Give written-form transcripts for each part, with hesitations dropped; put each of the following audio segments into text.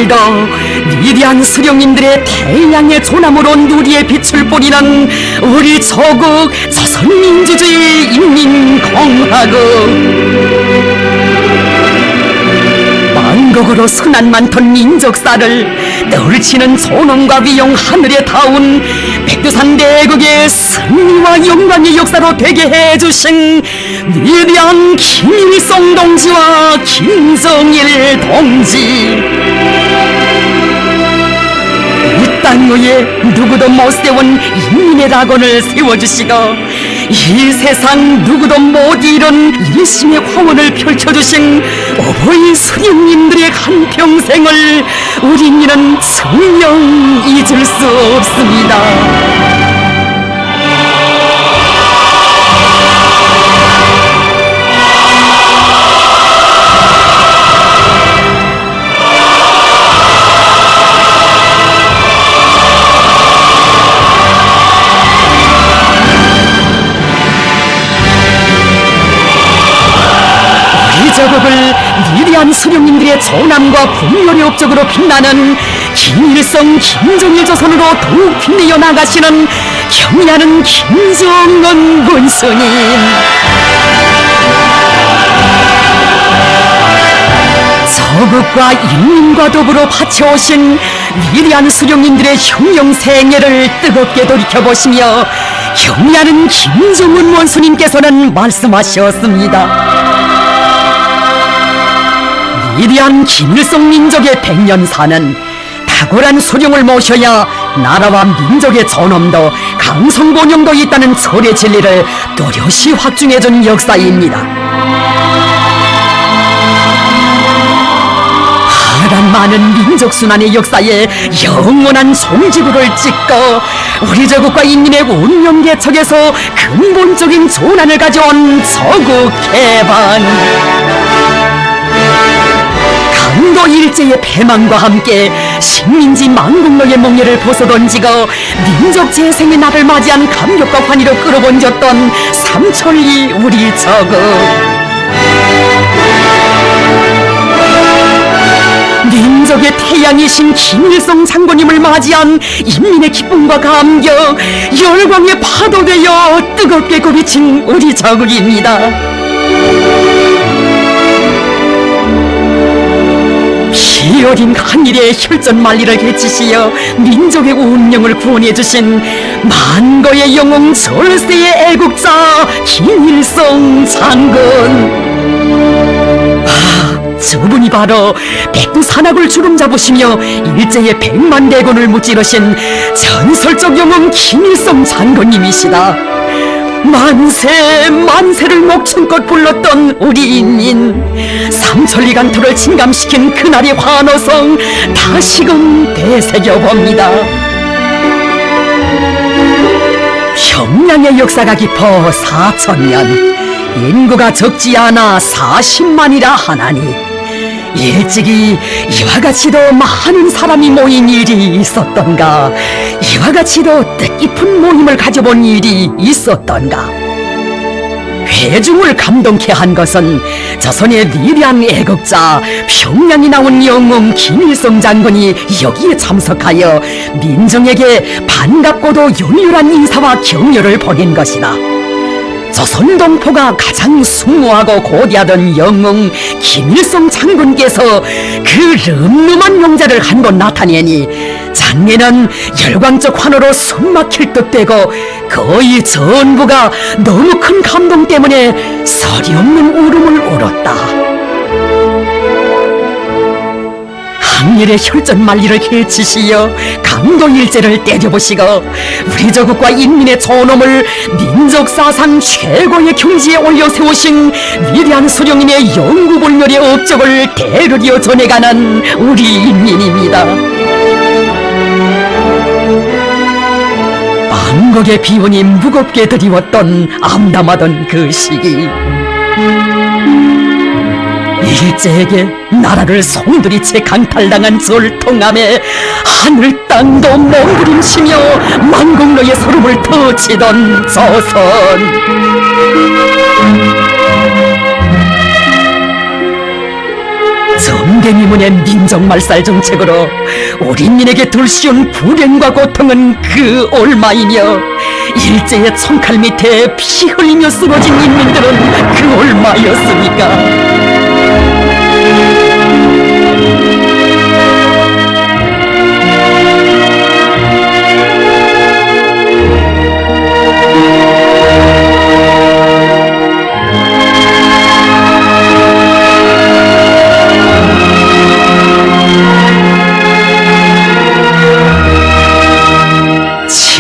밝아 위대한 수령님들의 태양의 조남으로 누리의 빛을 뿌리는 우리 조국 조선민주주의 인민공화국. 만국으로 순한 많던 민족사를 떨치는 존엄과 위용 하늘에 닿은 백두산 대국의 승리와 영광의 역사로 되게 해주신 위대한 김일성 동지와 김정일 동지. 이 땅 위에 누구도 못 세운 인민의 낙원을 세워주시고 이 세상 누구도 못 이룬 일심의 화원을 펼쳐주신 어버이 수령님들의 한평생을 우리는 설령 잊을 수 없습니다. 조국을 위대한 수령님들의 존함과 분열의 업적으로 빛나는 김일성, 김정일 조선으로 더욱 빛내어 나가시는 경의하는 김정은 군수님. 조국과 인민과 더불어 바쳐오신 위대한 수령님들의 혁명생애를 뜨겁게 돌이켜보시며 경의하는 김정은 원수님께서는 말씀하셨습니다. 위대한 김일성 민족의 백년사는 탁월한 수령을 모셔야 나라와 민족의 존엄도 강성본영도 있다는 철의 진리를 또렷이 확증해준 역사입니다. 하란 많은 민족순환의 역사에 영원한 종지부를 찍고 우리 조국과 인민의 운명개척에서 근본적인 전환을 가져온 조국 개방. 강도 일제의 패망과 함께 식민지 망국노의 몽해를 벗어던지고 민족 재생의 날을 맞이한 감격과 환희로 끌어번졌던 삼천리 우리 조국. 민족의 태양이신 김일성 장군님을 맞이한 인민의 기쁨과 감격, 열광의 파도 되어 뜨겁게 고비친 우리 조국입니다. 피 어린 한일의 혈전만리를 개치시어 민족의 운명을 구원해주신 만거의 영웅 절세의 애국자 김일성 장군. 저분이 바로 백두산악을 주름잡으시며 일제의 백만대군을 무찌르신 전설적 영웅 김일성 장군님이시다. 만세 만세를 목청껏 불렀던 우리 인민, 삼천리 간토를 진감시킨 그날의 환호성 다시금 되새겨봅니다. 평양의 역사가 깊어 4천년, 인구가 적지 않아 40만이라 하나니 일찍이 이와 같이도 많은 사람이 모인 일이 있었던가, 이와 같이도 뜻깊은 모임을 가져본 일이 있었던가. 회중을 감동케 한 것은 조선의 위대한 애국자 평양이 나온 영웅 김일성 장군이 여기에 참석하여 민정에게 반갑고도 열렬한 인사와 격려를 보낸 것이다. 조선 동포가 가장 숭모하고 고대하던 영웅 김일성 장군께서 그 름름한 용자를 한 곳 나타내니 장례는 열광적 환호로 숨막힐 듯 되고 거의 전부가 너무 큰 감동 때문에 서리 없는 울음을 울었다. 항일의 혈전만리를 개치시어 강도일제를 때려보시고 우리 조국과 인민의 존엄을 민족사상 최고의 경지에 올려세우신 위대한 수령님의 영구불멸의 업적을 대르리어 전해가는 우리 인민입니다. 망국의 비운이 무겁게 드리웠던 암담하던 그 시기, 일제에게 나라를 송두리째 강탈당한 절통함에 하늘 땅도 몸부림치며 망국노의 소름을 터치던 조선. 동대미문의 민족말살 정책으로 우리민에게 들씌운 불행과 고통은 그 얼마이며 일제의 총칼 밑에 피 흘리며 쓰러진 인민들은 그 얼마였습니까?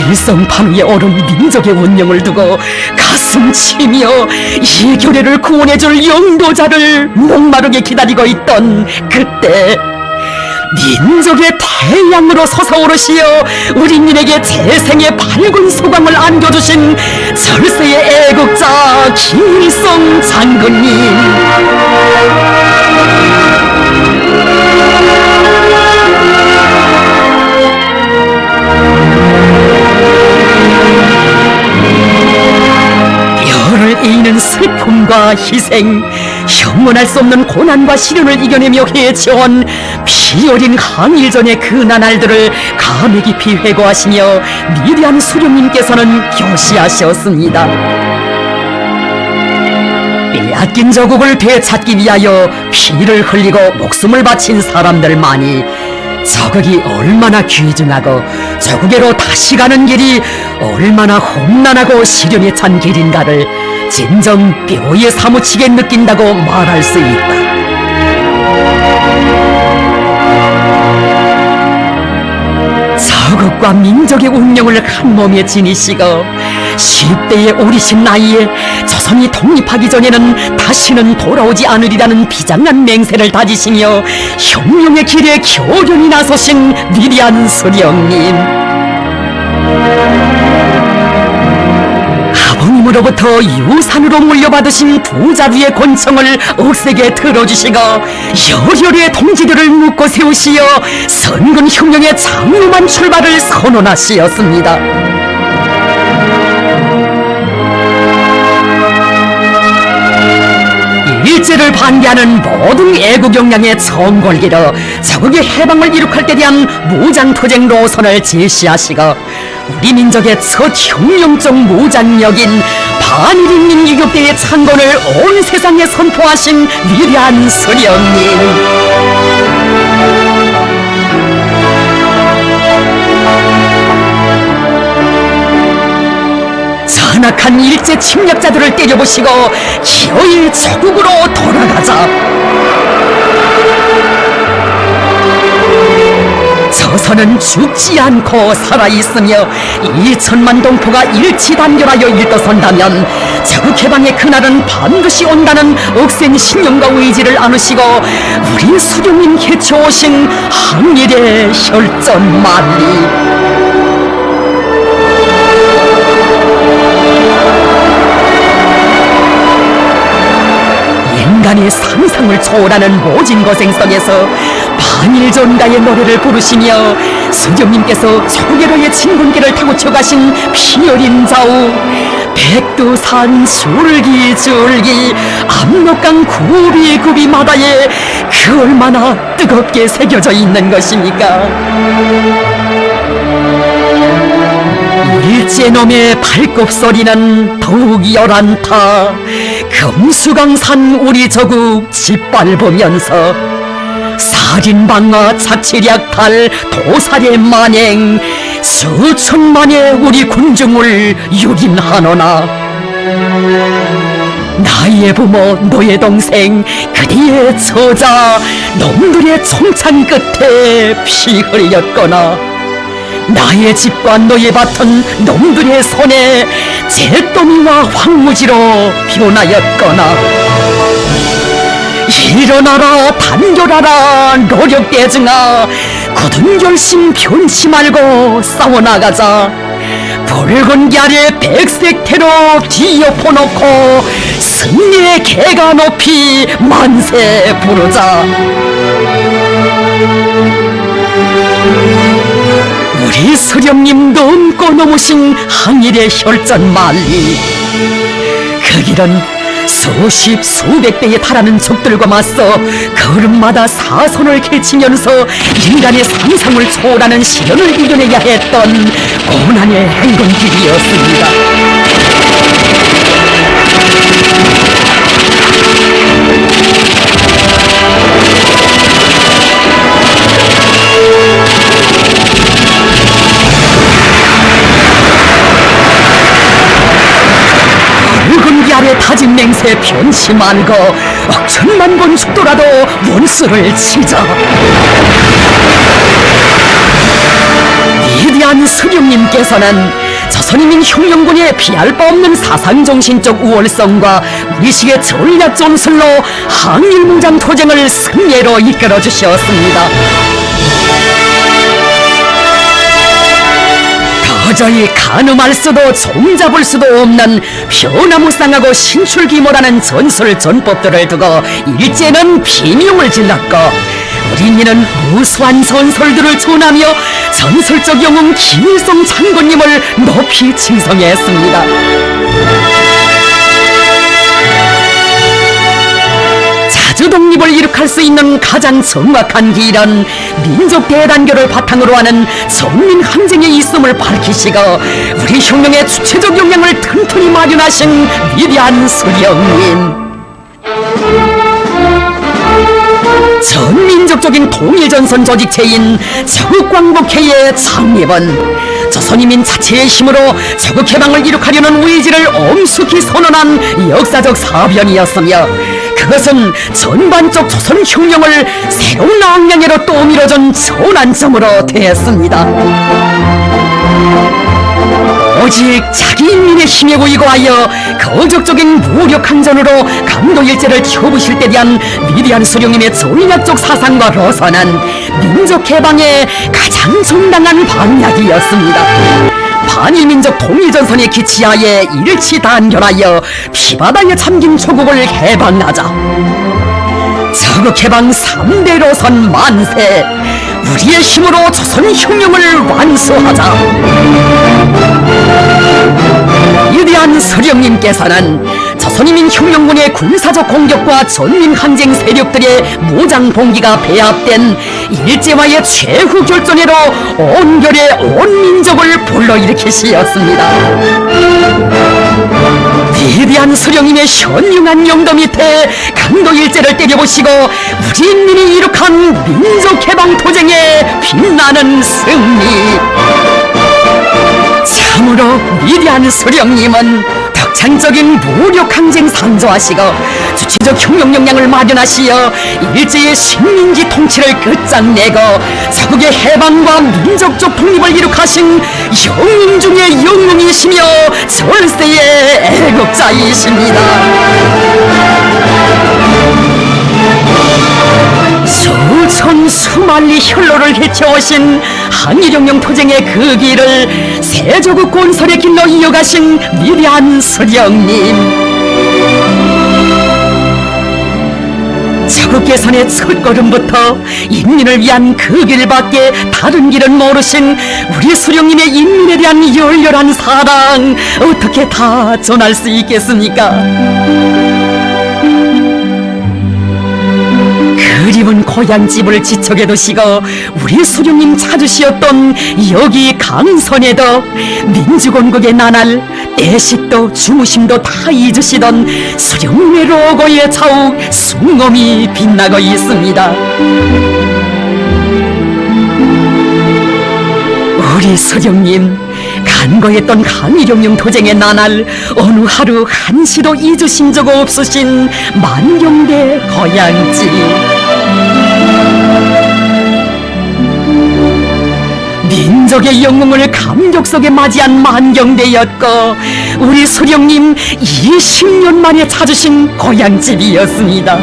일성판 위에 오른 민족의 운명을 두고 가슴 치며 이 교례를 구원해줄 영도자를 목마르게 기다리고 있던 그때 민족의 태양으로 솟아오르시어 우리민에게 재생의 밝은 소광을 안겨주신 절세의 애국자 김일성 장군님, 열을 이는 슬픔과 희생, 형언할 수 없는 고난과 시련을 이겨내며 해쳐온 피 어린 항일전의 그 나날들을 감회 깊이 회고하시며 미래한 수령님께서는 교시하셨습니다. 빼앗긴 저국을 되찾기 위하여 피를 흘리고 목숨을 바친 사람들만이 저국이 얼마나 귀중하고 저국에로 다시 가는 길이 얼마나 험난하고 시련에 찬 길인가를 진정 뼈에 사무치게 느낀다고 말할 수 있다. 저국과 민족의 운명을 한 몸에 지니시고 10대의 어리신 나이에 조선이 독립하기 전에는 다시는 돌아오지 않으리라는 비장한 맹세를 다지시며 혁명의 길에 교련히 나서신 위대한 수령님, 아버님으로부터 유산으로 물려받으신 부자주의 권총을 억세게 들어주시고 열혈의 동지들을 묶고 세우시어 선군 혁명의 장엄한 출발을 선언하시었습니다. 일제를 반대하는 모든 애국 역량의 총궐기로 자국의 해방을 이룩할 때 대한 무장투쟁 노선을 제시하시고 우리 민족의 첫 혁명적 무장력인 반일인민 유격대의 창건을 온 세상에 선포하신 위대한 수령님, 잔악한 일제 침략자들을 때려보시고 기어이 조국으로 돌아가자. 조선은 죽지 않고 살아있으며 2천만 동포가 일치단결하여 일떠선다면 자국 해방의 그날은 반드시 온다는 억센 신념과 의지를 안으시고 우리 수령님 해쳐오신 항일의 혈전 만리, 인간의 상상을 초월하는 모진 고생성에서 반일전가의 노래를 부르시며 수령님께서 초계로의 진군길을 타고 쳐가신 피어린 좌우 백두산 줄기줄기 압록강 굽이굽이 바다에 그 얼마나 뜨겁게 새겨져 있는 것입니까? 일제놈의 발굽소리는 더욱 열한타 금수강산 우리 저국 짓밟으면서 살인방화 자치략탈 도살의 만행 수천만의 우리 군중을 유린하노나 나의 부모 너의 동생 그대의 처자 놈들의 총찬 끝에 피 흘렸거나 나의 집과 너의 밭은 놈들의 손에 잿더미와 황무지로 변하였거나 일어나라 단결하라 노력대증아 굳은 결심 변치 말고 싸워나가자. 붉은 갸래 백색 태로 뒤엎어놓고 승리의 개가 높이 만세 부르자. 우리 수령님 넘고 넘으신 항일의 혈전 만리, 그 길은 수십 수백 대에 달하는 적들과 맞서 걸음마다 사선을 개치면서 인간의 상상을 초월하는 시련을 이겨내야 했던 고난의 행군길이었습니다. 붉은 아래 다진 맹세 변심한 거 억천만 번 죽더라도 원수를 치자. 위대한 수령님께서는 조선인민 혁명군의 피할 바 없는 사상정신적 우월성과 우리식의 전략 전술로 항일무장 투쟁을 승리로 이끌어 주셨습니다. 도저히 가늠할 수도 종잡을 수도 없는 변화무쌍하고 신출귀몰하는 전술 전법들을 두고 일제는 비명을 질렀고 우리민은 무수한 전설들을 전하며 전설적 영웅 김일성 장군님을 높이 칭송했습니다. 자주 독립을 이룩할 수 있는 가장 정확한 길은 민족 대단결을 바탕으로 하는 전민 항쟁의 있음을 밝히시고 우리 혁명의 주체적 역량을 튼튼히 마련하신 위대한 수령님. 전민족적인 통일전선 조직체인 저국광복회의 창립은 조선인민 자체의 힘으로 저국해방을 이룩하려는 의지를 엄숙히 선언한 역사적 사변이었으며 그것은 전반적 조선혁명을 새로운 악량으로 또 밀어준 전환점으로 되었습니다. 오직 자기 인민의 힘에 의거하여 거적적인 무력항전으로 강도일제를 켜부실 때 대한 위대한 수령님의 전략적 사상과 로선은 민족해방의 가장 정당한 방향이었습니다. 반일민족 통일전선의 기치하에 일치단결하여 피바다에 잠긴 조국을 해방하자. 저국해방 3대 로선 만세, 우리의 힘으로 조선혁명을 완수하자. 위대한 수령님께서는 조선인민 혁명군의 군사적 공격과 전민항쟁 세력들의 무장봉기가 배합된 일제와의 최후 결전으로 온결의 온 민족을 불러일으키시었습니다. 위대한 수령님의 현명한 용도 밑에 강도일제를 때려보시고 우리 인민이 이룩한 민족해방투쟁의 빛나는 승리. 참으로 위대한 수령님은 덕창적인 무력항쟁 상조하시고 주체적 혁명 역량을 마련하시어 일제의 식민지 통치를 끝장내고 자국의 해방과 민족적 독립을 이룩하신 영웅 중의 영웅이시며 절세의 애국자이십니다. 수천 수만리 혈로를 헤쳐오신 항일혁명 투쟁의 그 길을 세조국 건설의 길로 이어가신 위대한 수령님. 저국 개선의 첫걸음부터 인민을 위한 그 길밖에 다른 길은 모르신 우리 수령님의 인민에 대한 열렬한 사랑 어떻게 다 전할 수 있겠습니까? 그리운 고향집을 지척에 두시고 우리 수령님 찾으시었던 여기 강선에도 민주건국의 나날 애식도 주무심도 다 잊으시던 수령님의 로고의 자욱 숭엄이 빛나고 있습니다. 우리 수령님 간거했던 항일혁명 투쟁의 나날 어느 하루 한시도 잊으신 적 없으신 만경대 고향집. 민족의 영웅을 감격 속에 맞이한 만경대였고 우리 수령님 20년 만에 찾으신 고향집이었습니다.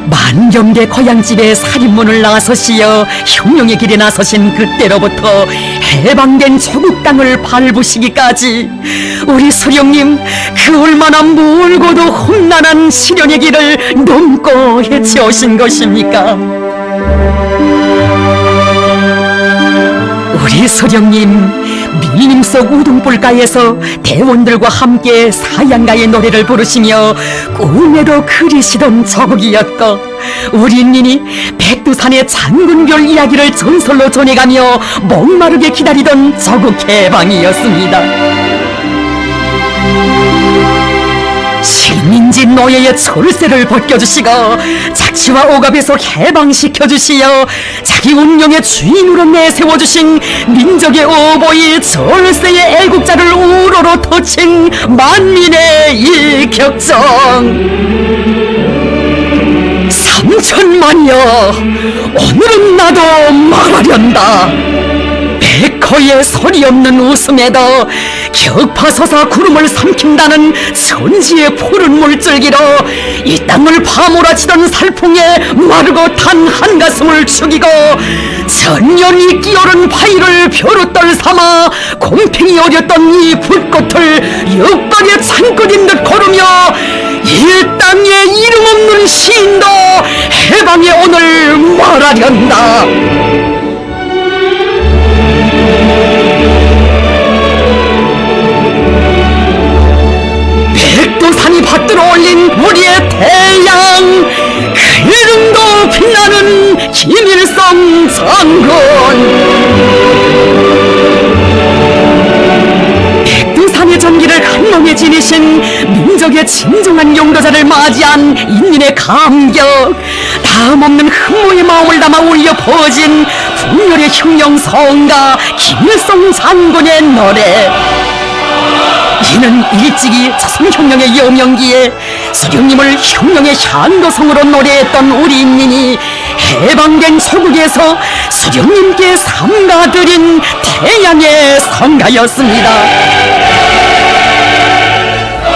만경대 고향집에 살인문을 나서시어 혁명의 길에 나서신 그때로부터 해방된 조국 땅을 밟으시기까지 우리 수령님 그 얼마나 멀고도 험난한 시련의 길을 넘고 헤쳐오신 것입니까? 우리 소령님, 밀림 속 우동불가에서 대원들과 함께 사양가의 노래를 부르시며 꿈에도 그리시던 저곡이었고, 우리 인민이 백두산의 장군별 이야기를 전설로 전해가며 목마르게 기다리던 저곡 해방이었습니다. 식민지 노예의 철새를 벗겨주시고 착취와 억압에 속 해방시켜주시어 자기 운명의 주인으로 내세워주신 민족의 어버이 철새의 애국자를 우러러 터친 만민의 일격정. 3천만이여, 오늘은 나도 말하련다. 백호의 소리 없는 웃음에도 격파서사 구름을 삼킨다는 천지의 푸른 물줄기로 이 땅을 파몰아치던 살풍에 마르고 탄 한가슴을 죽이고 천년이 끼어른 바위를 벼룩돌 삼아 공평히 어렸던 이 불꽃을 역박의 창고인 듯 고르며 이 땅에 이름 없는 시인도 해방의 오늘 말하련다. 백두산이 받들어 올린 우리의 태양, 그 이름도 빛나는 김일성 장군. 백두산의 전기를 한몸에 지니신 민족의 진정한 용도자를 맞이한 인민의 감격, 다음없는 흠모의 마음을 담아 울려 퍼진 분열의 흉령성가 김일성 장군의 노래. 이는 일찍이 조선혁명의 여명기에 수령님을 혁명의 향도성으로 노래했던 우리 인민이 해방된 조국에서 수령님께 삼가드린 태양의 성가였습니다.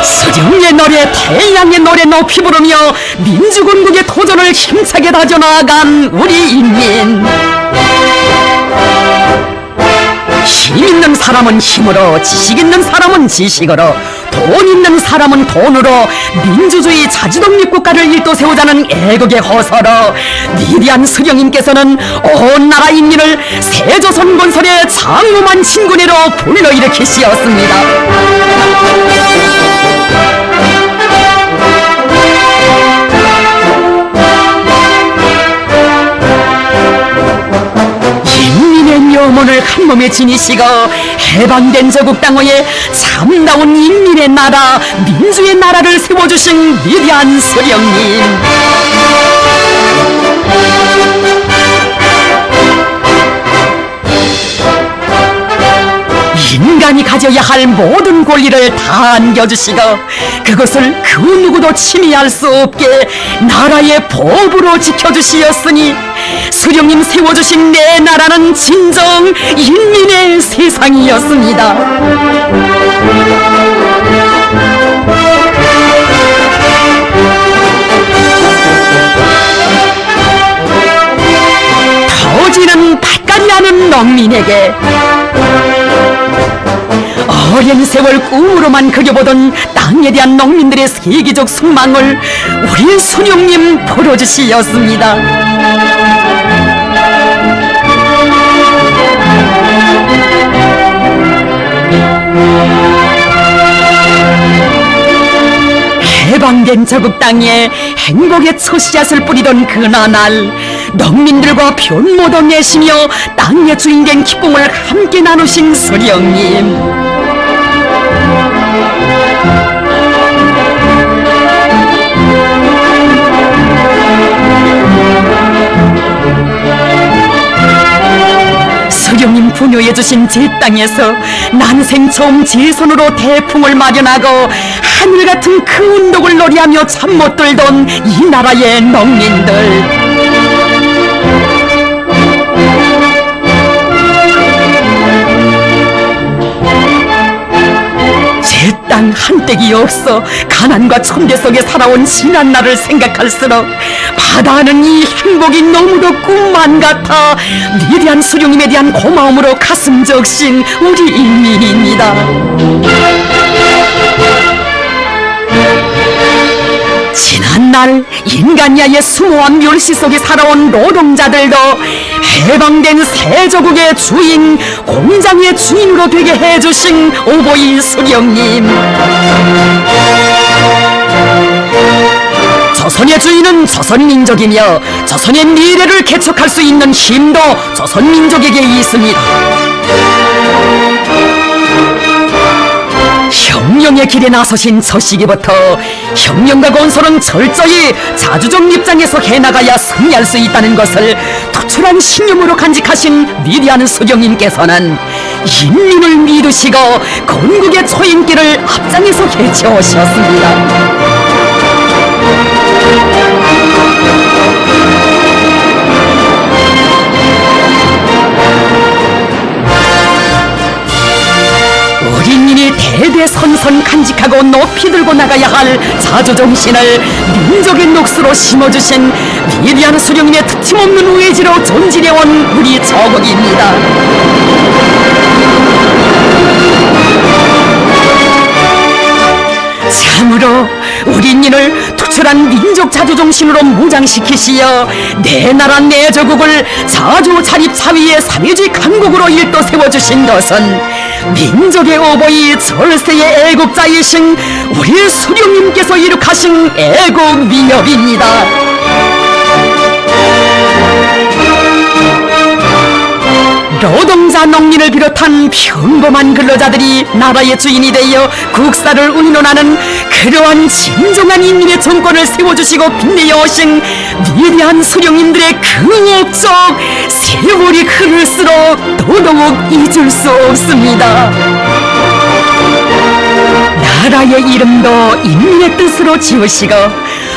수령의 노래, 태양의 노래 높이 부르며 민주군국의 도전을 힘차게 다져나간 우리 인민. 힘 있는 사람은 힘으로, 지식 있는 사람은 지식으로, 돈 있는 사람은 돈으로 민주주의 자주독립국가를 일도세우자는 애국의 호소로 위대한 수령님께서는 온 나라 인민을 새조선 건설의 장엄한 진군으로 불러일으키시었습니다. 묘문을 한몸에 지니시고 해방된 저국 땅호에 참다운 인민의 나라, 민주의 나라를 세워주신 위대한 수령님. 인간이 가져야 할 모든 권리를 다 안겨주시고 그것을 그 누구도 침해할 수 없게 나라의 법으로 지켜주시었으니 수령님 세워주신 내 나라는 진정 인민의 세상이었습니다. 터지는 밭갈이 하는 농민에게 오랜 세월 꿈으로만 그려보던 땅에 대한 농민들의 세계적 숙망을 우리 수령님 풀어주시었습니다. 해방된 저국 땅에 행복의 첫씨앗을 뿌리던 그나날 농민들과 변모도 내시며 땅의 주인된 기쁨을 함께 나누신 수령님. 수령님 부여해주신 제 땅에서 난생 처음 제 손으로 대풍을 마련하고 하늘같은 그 운동을 노래하며 잠 못 들던 이 나라의 농민들. 제 땅 한떼기 없어 가난과 천대 속에 살아온 지난 날을 생각할수록 바다는 이 행복이 너무도 꿈만 같아 위대한 수령님에 대한 고마움으로 가슴 적신 우리 인민입니다. 지난날 인간야의 수모한 멸시 속에 살아온 노동자들도 해방된 새조국의 주인, 공장의 주인으로 되게 해주신 오보이 수령님. 조선의 주인은 조선민족이며 조선의 미래를 개척할 수 있는 힘도 조선민족에게 있습니다. 혁명의 길에 나서신 저 시기부터 혁명과 건설은 철저히 자주적 입장에서 해나가야 승리할 수 있다는 것을 투철한 신념으로 간직하신 위대한 수령님께서는 인민을 믿으시고 건국의 초인길을 앞장에서 개최하셨습니다. 우리민이 대대선선 간직하고 높이 들고 나가야 할 자주정신을 민족의 녹수로 심어주신 위대한 수령님의 특침없는 의지로 존진해온 우리 조국입니다. 참으로 우리민을 투철한 민족 자주정신으로 무장시키시어 내 나라 내 조국을 자주자립 사위의 사회주의 강국으로 일도 세워주신 것은 민족의 오보이 절세의 애국자이신 우리 수령님께서 이룩하신 애국 위협입니다. 노동자 농민을 비롯한 평범한 근로자들이 나라의 주인이 되어 국사를 의논하는 그러한 진정한 인민의 정권을 세워주시고 빛내어 오신 위대한 수령님들의 그 업적 세월이 흐를수록 더더욱 잊을 수 없습니다. 나라의 이름도 인민의 뜻으로 지으시고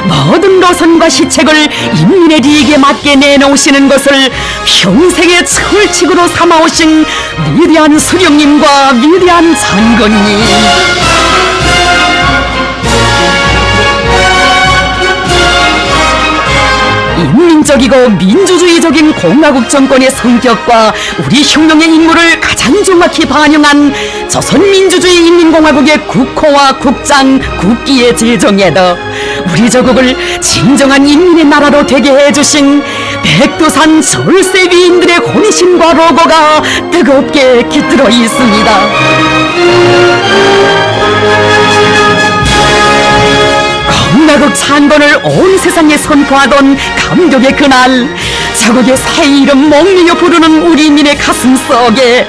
모든 노선과 시책을 인민의利益에 맞게 내놓으시는 것을 평생의 철칙으로 삼아오신 위대한 수령님과 위대한 장군님, 인민적이고 민주주의적인 공화국 정권의 성격과 우리 혁명의 임무를 가장 정확히 반영한 조선민주주의 인민공화국의 국호와 국장, 국기의 제정에도 우리 조국을 진정한 인민의 나라로 되게 해주신 백두산 절세 위인들의 혼신과 로고가 뜨겁게 깃들어 있습니다. 공화국 창건을 온 세상에 선포하던 감격의 그날, 자국의 새 이름 목리여 부르는 우리민의 가슴 속에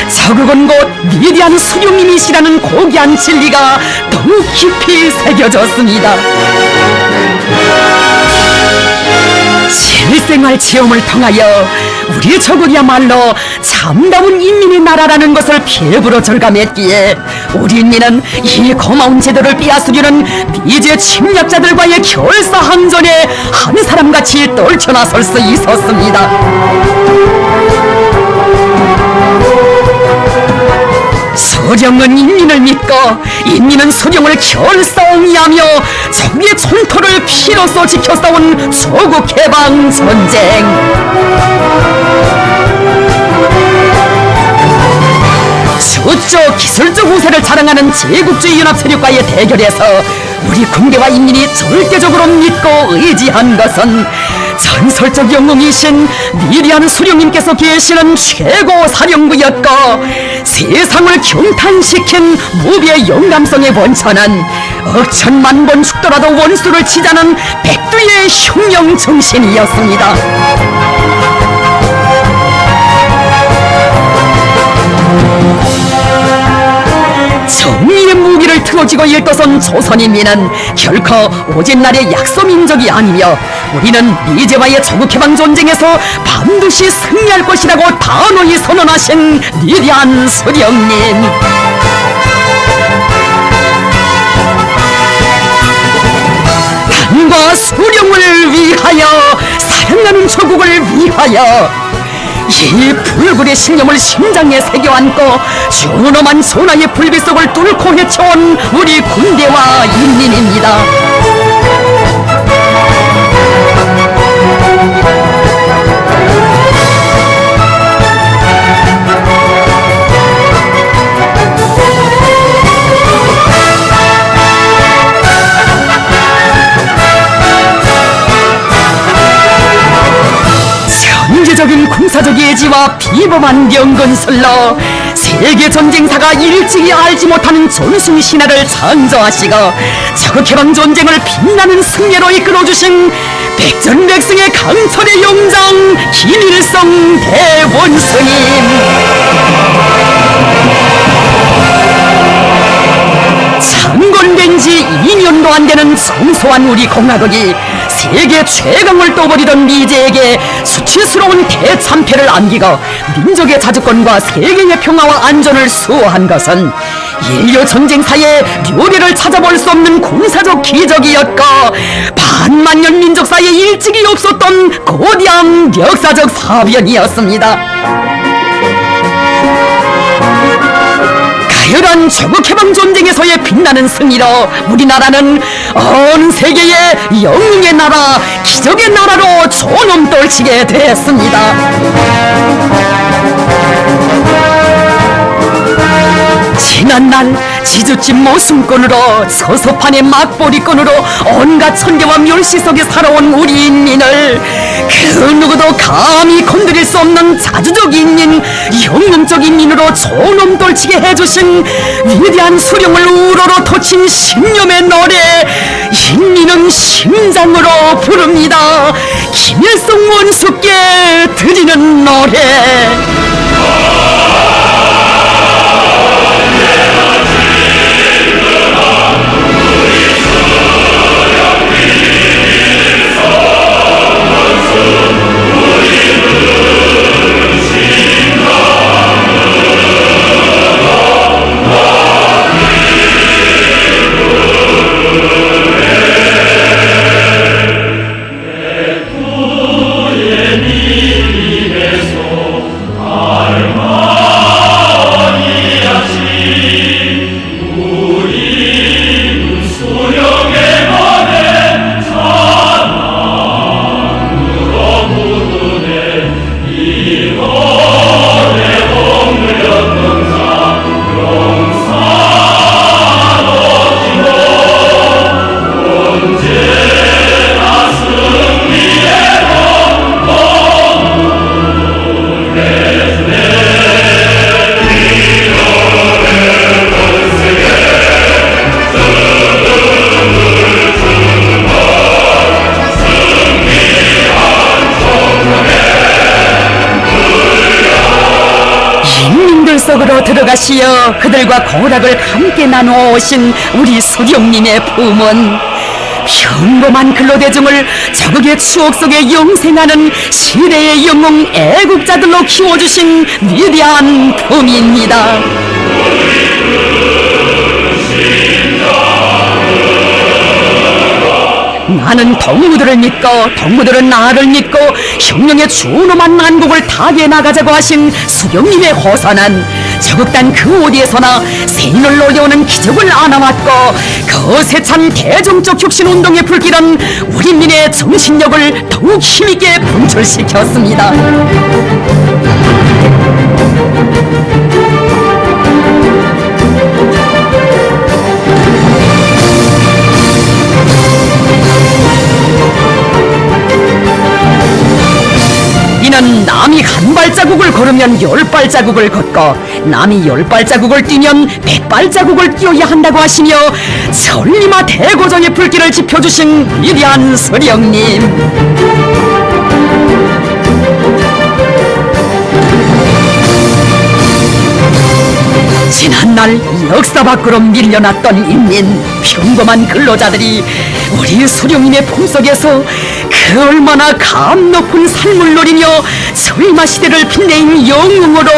자국은 곧 위대한 수령님이시라는 고귀한 진리가 더욱 깊이 새겨졌습니다. 실생활 체험을 통하여 우리 조국이야말로 참다운 인민의 나라라는 것을 피부로 절감했기에 우리 인민은 이 고마운 제도를 빼앗으려는 미제 침략자들과의 결사항전에 한 사람같이 떨쳐나설 수 있었습니다. 수령은 인민을 믿고 인민은 수령을 결사옹이하며 적의 촌토를 피로써 지켜싸운 조국해방 전쟁. 수적 기술적 우세를 자랑하는 제국주의 연합 세력과의 대결에서 우리 군대와 인민이 절대적으로 믿고 의지한 것은 전설적 영웅이신 위대한 수령님께서 계시는 최고 사령부였고, 세상을 경탄시킨 무비의 영감성에 원천한 억천만 번 죽더라도 원수를 치자는 백두의 혁명 정신이었습니다. 정의의 무기를 틀어쥐고 일떠선 조선인민은 결코 오진날의 약소민족이 아니며 우리는 미제와의 조국해방 전쟁에서 반드시 승리할 것이라고 단호히 선언하신 위대한 수령님. 당과 수령을 위하여, 사랑하는 조국을 위하여 이 불굴의 신념을 심장에 새겨안고 준엄한 전하의 불빛 속을 뚫고 헤쳐온 우리 군대와 인민입니다. 이기적인 군사적 예지와 비범한 명건술로 세계 전쟁사가 일찍이 알지 못하는 전술 신화를 창조하시고 자국해방 전쟁을 빛나는 승리로 이끌어주신 백전백승의 강철의 용장 김일성 대원수님. 창건된 지 2년도 안 되는 성소한 우리 공화국이 세계 최강을 떠버리던 미제에게 수치스러운 대참패를 안기고 민족의 자주권과 세계의 평화와 안전을 수호한 것은 인류 전쟁사에 묘례를 찾아볼 수 없는 군사적 기적이었고 반만년 민족사에 일찍이 없었던 거대한 역사적 사변이었습니다. 가열한 조국해방 전쟁에서의 빛나는 승리로 우리나라는 온 세계의 영웅의 나라, 기적의 나라로 존엄떨치게 됐습니다. 지난날 지주집 모순권으로 서서판의 막보리권으로 온갖 천개와 멸시 속에 살아온 우리 인민을 그 누구도 감히 건드릴 수 없는 자주적 인민, 영웅적 인민으로 존엄떨치게 해주신 위대한 수령을 우러러 터친 신념의 노래 인민은 심장으로 부릅니다. 김일성 원수께 드리는 노래. 속으로 들어가시어 그들과 고락을 함께 나누어 오신 우리 수령님의 품은 평범한 근로대중을 자국의 추억 속에 영생하는 시대의 영웅 애국자들로 키워주신 위대한 품입니다. 나는 동무들을 믿고 동무들은 나를 믿고 혁명의 준엄한 난국을 타게 나가자고 하신 수령님의 호선은 저극단 그 어디에서나 세인을 녹여오는 기적을 안아왔고 그 세찬 대정적 혁신운동의 불길은 우리 민의 정신력을 더욱 힘있게 분출시켰습니다. 이는 남이 한 발자국을 걸으면 10발자국을 걷고 남이 10발자국을 뛰면 100발자국을 뛰어야 한다고 하시며 천리마 대고정의 불길을 지펴주신 위대한 수령님. 지난날 역사 밖으로 밀려났던 인민, 평범한 근로자들이 우리 수령님의 품속에서 그 얼마나 감 높은 삶을 누리며 설마 시대를 빛내인 영웅으로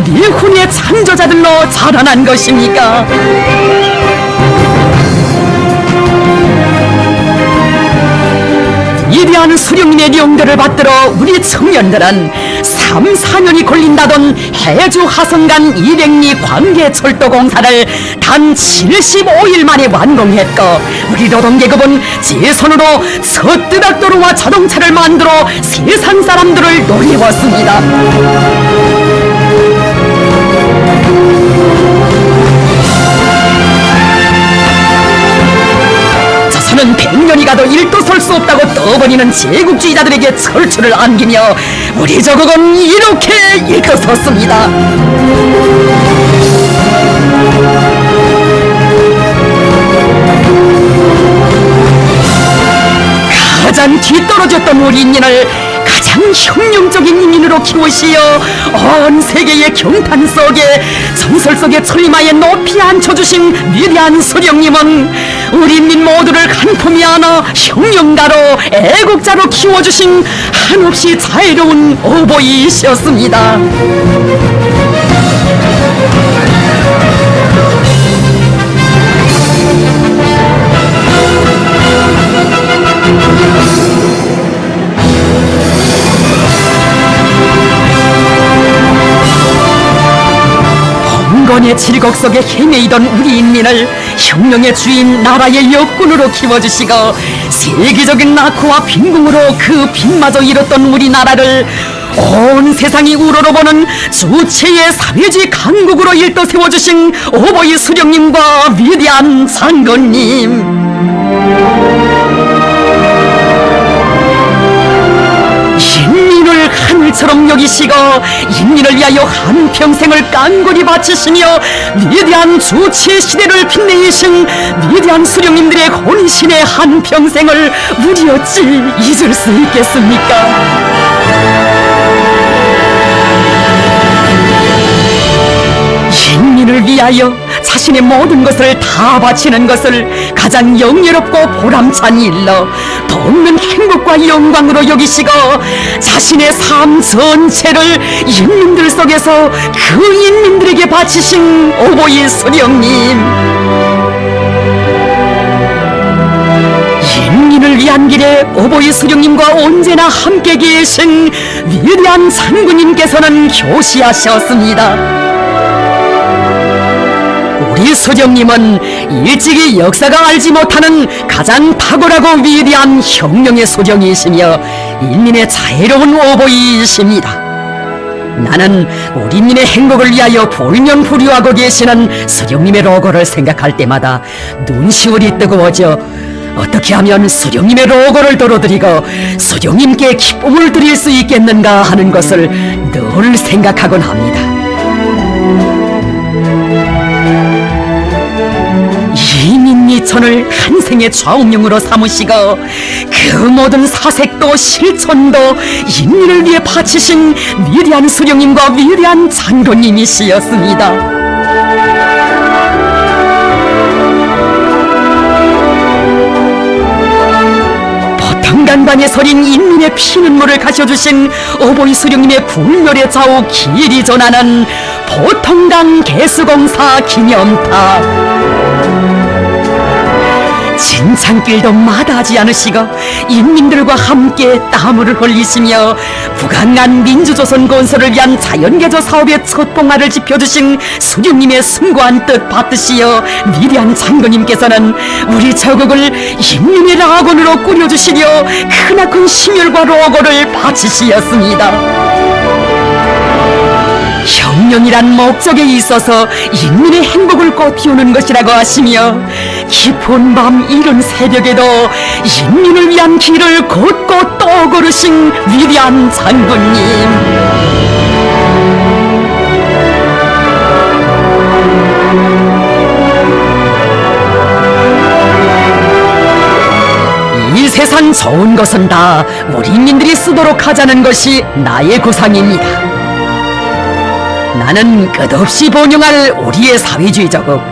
미훈의 창조자들로 자라난 것입니까? 위대한 수령님의 명대를 받들어 우리 청년들은 3, 4년이 걸린다던 해주 하성간 200리 광계철도공사를 단 75일 만에 완공했고 우리 노동계급은 제 손으로 첫 뜨닥도로와 자동차를 만들어 세상 사람들을 놀리웠습니다. 저는 100년이 가도 일도설 수 없다고 떠버리는 제국주의자들에게 철출을 안기며 우리 조국은 이렇게 일어섰습니다. 가장 뒤떨어졌던 우리 인민을 가장 혁명적인 인민으로 키우시어 온 세계의 경탄 속에 전설 속의 철마에 높이 앉혀주신 위대한 수령님은 우리 인민 모두를 간품히 안아 혁명가로 애국자로 키워주신 한없이 자애로운 어버이이셨습니다. 번의 질곡 속에 헤매이던 우리 인민을 혁명의 주인 나라의 역군으로 키워주시고 세계적인 낙후와 빈궁으로 그 빚마저 잃었던 우리나라를 온 세상이 우러러보는 주체의 사회주의 강국으로 일떠 세워주신 오보이 수령님과 위대한 장군님, 인민을 하늘처럼 여기시고 인민을 위하여 한평생을 깡그리 바치시며 위대한 주치의 시대를 빛내신 위대한 수령님들의 혼신의 한평생을 우리 어찌 잊을 수 있겠습니까? 인민을 위하여 자신의 모든 것을 다 바치는 것을 가장 영예롭고 보람찬 일로 돕는 행복과 영광으로 여기시고 자신의 삶 전체를 인민들 속에서 그 인민들에게 바치신 오보이 수령님, 인민을 위한 길에 오보이 수령님과 언제나 함께 계신 위대한 장군님께서는 교시하셨습니다. 우리 수령님은 일찍이 역사가 알지 못하는 가장 탁월하고 위대한 혁명의 수령이시며 인민의 자애로운 오보이이십니다. 나는 우리 인민의 행복을 위하여 불면불유하고 계시는 수령님의 로고를 생각할 때마다 눈시울이 뜨거워져 어떻게 하면 수령님의 로고를 들어드리고 수령님께 기쁨을 드릴 수 있겠는가 하는 것을 늘 생각하곤 합니다. 이민미천을 한 생의 좌우명으로 삼으시고 그 모든 사색도 실천도 인민을 위해 바치신 위대한 수령님과 위대한 장군님이시였습니다. 보통간반에 서린 인민의 피눈물을 가셔주신 오보이 수령님의 불멸의 좌우 길이 전하는 보통강 개수공사 기념탑, 진창길도 마다하지 않으시고 인민들과 함께 땀을 흘리시며 부강한 민주조선 건설을 위한 자연개조 사업의 첫 봉화를 짚어주신 수령님의 숭고한 뜻 받드시어 위대한 장군님께서는 우리 조국을 인민의 낙원으로 꾸려주시려 크나큰 심혈과 로고를 바치시었습니다. 혁명이란 목적에 있어서 인민의 행복을 꽃피우는 것이라고 하시며 깊은 밤 이른 새벽에도 인민을 위한 길을 곧곧 또 걸으신 위대한 장군님, 이 세상 좋은 것은 다 우리 인민들이 쓰도록 하자는 것이 나의 구상입니다. 나는 끝없이 번영할 우리의 사회주의 조국,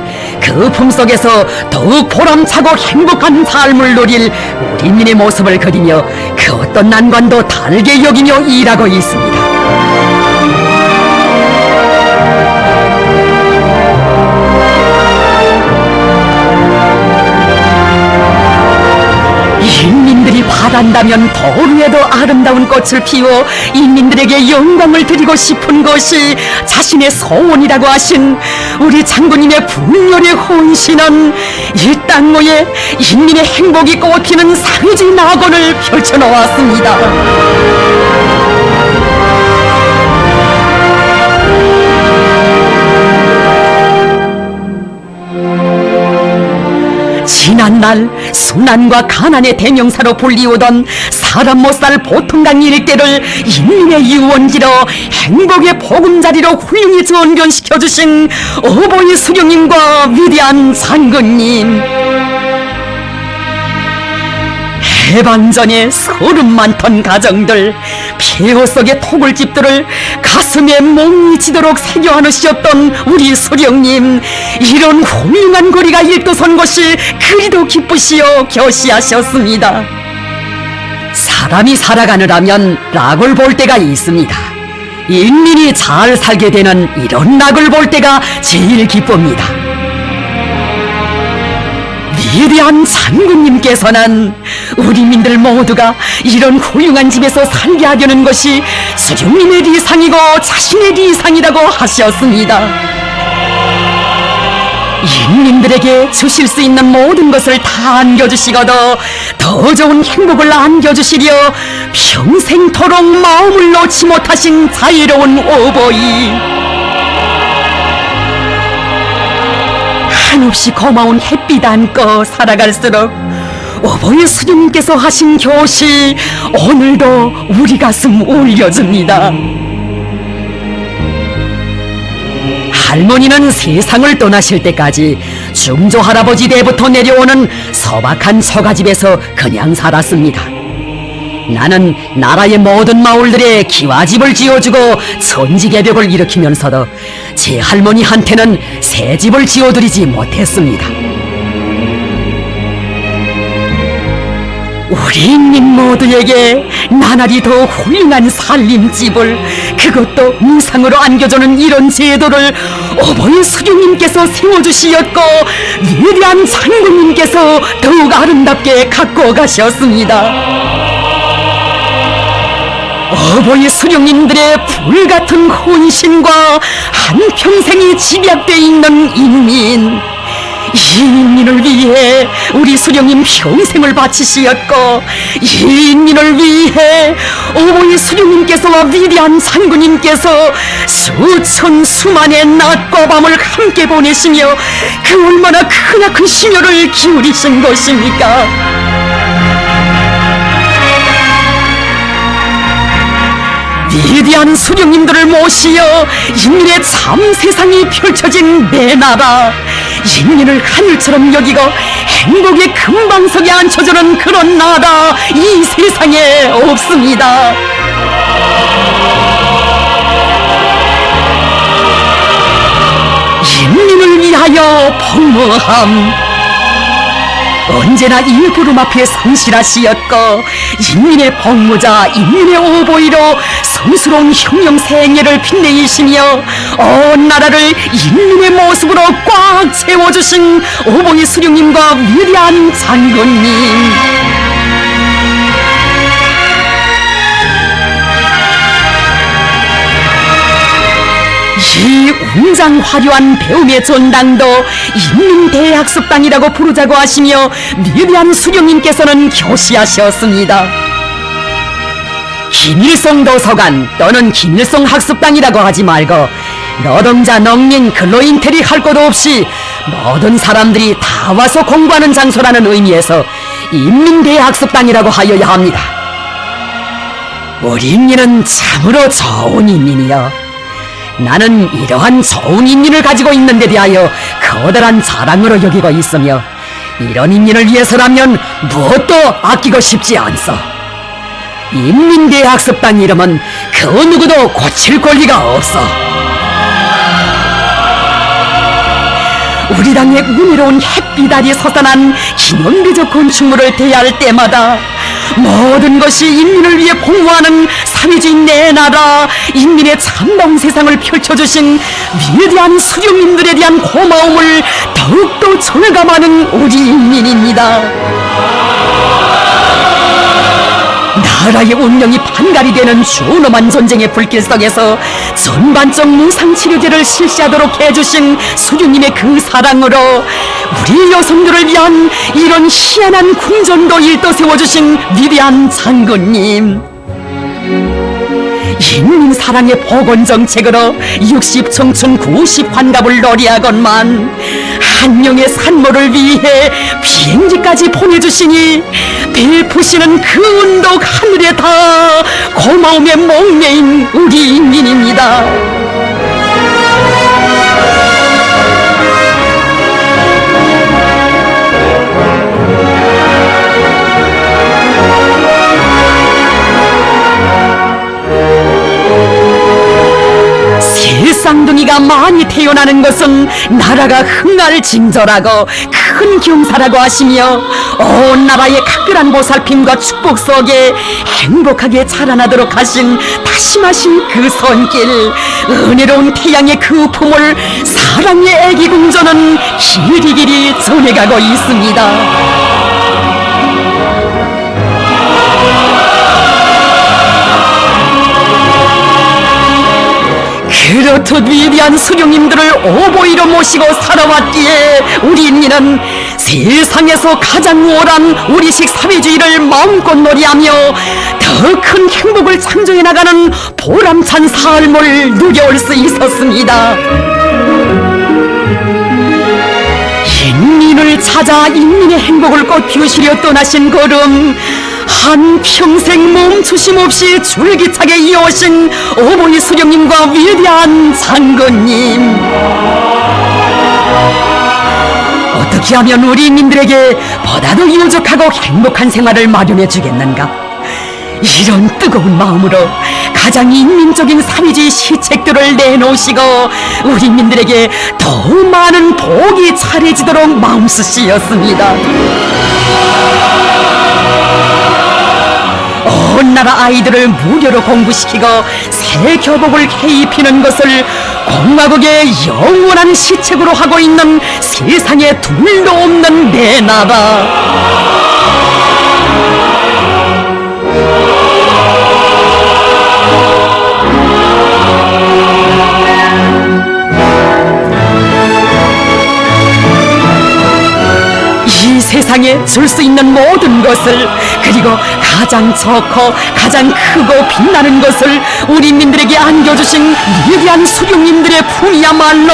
그 품속에서 더욱 보람차고 행복한 삶을 누릴 우리 인민의 모습을 그리며 그 어떤 난관도 다르게 여기며 일하고 있습니다. 인민들이 바란다면 도리에도 아름다운 꽃을 피워 인민들에게 영광을 드리고 싶은 것이 자신의 소원이라고 하신 우리 장군님의 분열의 혼신은 이 땅모에 인민의 행복이 꽃피는 사회주의 낙원을 펼쳐놓았습니다. 지난 오늘날 순환과 가난의 대명사로 불리우던 사람 못 살 보통강 일대를 인민의 유원지로 행복의 보금자리로 훌륭히 전변시켜주신 어버이 수령님과 위대한 장군님, 해방전에 서름 많던 가정들, 폐허 속의 토굴집들을 가슴에 몽이 지도록 새겨 안으셨던 우리 수령님, 이런 훌륭한 거리가 일도선 것이 그리도 기쁘시어 겨시하셨습니다. 사람이 살아가느라면 낙을 볼 때가 있습니다. 인민이 잘 살게 되는 이런 낙을 볼 때가 제일 기쁩니다. 위대한 장군님께서는 우리민들 모두가 이런 훌륭한 집에서 살게 하려는 것이 수령님의 리상이고 자신의 리상이라고 하셨습니다. 인민들에게 주실 수 있는 모든 것을 다 안겨주시거든 더 좋은 행복을 안겨주시려 평생토록 마음을 놓지 못하신 자유로운 오보이, 한없이 고마운 햇빛 안고 살아갈수록 오보이 수령님께서 하신 교시 오늘도 우리 가슴 울려줍니다. 할머니는 세상을 떠나실 때까지 중조 할아버지 때부터 내려오는 소박한 처가집에서 그냥 살았습니다. 나는 나라의 모든 마을들에 기와집을 지어주고 천지개벽을 일으키면서도 제 할머니한테는 새 집을 지어드리지 못했습니다. 우리 인민 모두에게 나날이 더 훌륭한 살림집을, 그것도 무상으로 안겨주는 이런 제도를 어버이 수령님께서 세워주시었고 위대한 장군님께서 더욱 아름답게 갖고 가셨습니다. 어버이 수령님들의 불같은 헌신과 한평생이 집약되어 있는 인민, 이 인민을 위해 우리 수령님 평생을 바치시었고 이 인민을 위해 어버이 수령님께서와 위대한 장군님께서 수천 수만의 낮과 밤을 함께 보내시며 그 얼마나 크나큰 심혈을 기울이신 것입니까? 위대한 수령님들을 모시어 인민의 참 세상이 펼쳐진 내 나라, 인민을 하늘처럼 여기고 행복의 금방석에 앉혀주는 그런 나라 이 세상에 없습니다. 인민을 위하여 복무함, 언제나 이 구름 앞에 성실하시었고 인민의 복무자, 인민의 오보이로 성스러운 혁명 생애를 빛내이시며 온 나라를 인민의 모습으로 꽉 채워주신 오보이 수령님과 위대한 장군님, 이 웅장 화려한 배움의 전당도 인민대학습당이라고 부르자고 하시며 위대한 수령님께서는 교시하셨습니다. 김일성 도서관 또는 김일성 학습당이라고 하지 말고 노동자, 농민, 근로인텔이 할 것도 없이 모든 사람들이 다 와서 공부하는 장소라는 의미에서 인민대학습당이라고 하여야 합니다. 우리 인민은 참으로 좋은 인민이여, 나는 이러한 좋은 인민을 가지고 있는 데 대하여 커다란 자랑으로 여기고 있으며 이런 인민을 위해서라면 무엇도 아끼고 싶지 않소. 인민대학습당 이름은 그 누구도 고칠 권리가 없어. 우리 당의 은혜로운 햇빛 아래 솟아난 기념비적 건축물을 대할 때마다 모든 것이 인민을 위해 공부하는 사회주의 내 나라, 인민의 참다운 세상을 펼쳐주신 위대한 수령님들에 대한 고마움을 더욱더 절감하는 우리 인민입니다. 나라의 운명이 판갈이 되는 준엄한 전쟁의 불길 속에서 전반적 무상치료제를 실시하도록 해주신 수령님의 그 사랑으로 우리 여성들을 위한 이런 희한한 궁전도 일도 세워주신 위대한 장군님, 인민 사랑의 복원 정책으로 60 청춘 90 환갑을 놀이하건만 한 명의 산모를 위해 비행기까지 보내주시니 베푸시는 그 운덕 하늘에 다 고마움에 목매인 우리 인민입니다. 쌍둥이가 많이 태어나는 것은 나라가 흥할징조라고 큰 경사라고 하시며 온 나라의 각별한 보살핌과 축복 속에 행복하게 자라나도록 하신 다심하신 그 손길, 은혜로운 태양의 그 품을 사랑의 애기 공조는 길이길이 전해가고 있습니다. 그렇듯 위대한 수령님들을 오보이로 모시고 살아왔기에 우리 인민은 세상에서 가장 우월한 우리식 사회주의를 마음껏 놀이하며 더 큰 행복을 창조해 나가는 보람찬 삶을 누려올 수 있었습니다. 인민을 찾아 인민의 행복을 꽃피우시려 떠나신 걸음, 한평생 멈추심 없이 줄기차게 이어오신 어머니 수령님과 위대한 장군님, 어떻게 하면 우리 인민들에게 보다도 유족하고 행복한 생활을 마련해 주겠는가? 이런 뜨거운 마음으로 가장 인민적인 사회주의 시책들을 내놓으시고 우리 인민들에게 더 많은 복이 차려지도록 마음쓰시었습니다. 온 나라 아이들을 무료로 공부시키고 새 교복을 해입히는 것을 공화국의 영원한 시책으로 하고 있는 세상에 둘도 없는 내 나라. 이 세상에 줄 수 있는 모든 것을, 그리고 가장 좋고 가장 크고 빛나는 것을 우리 인민들에게 안겨주신 위대한 수령님들의 품이야말로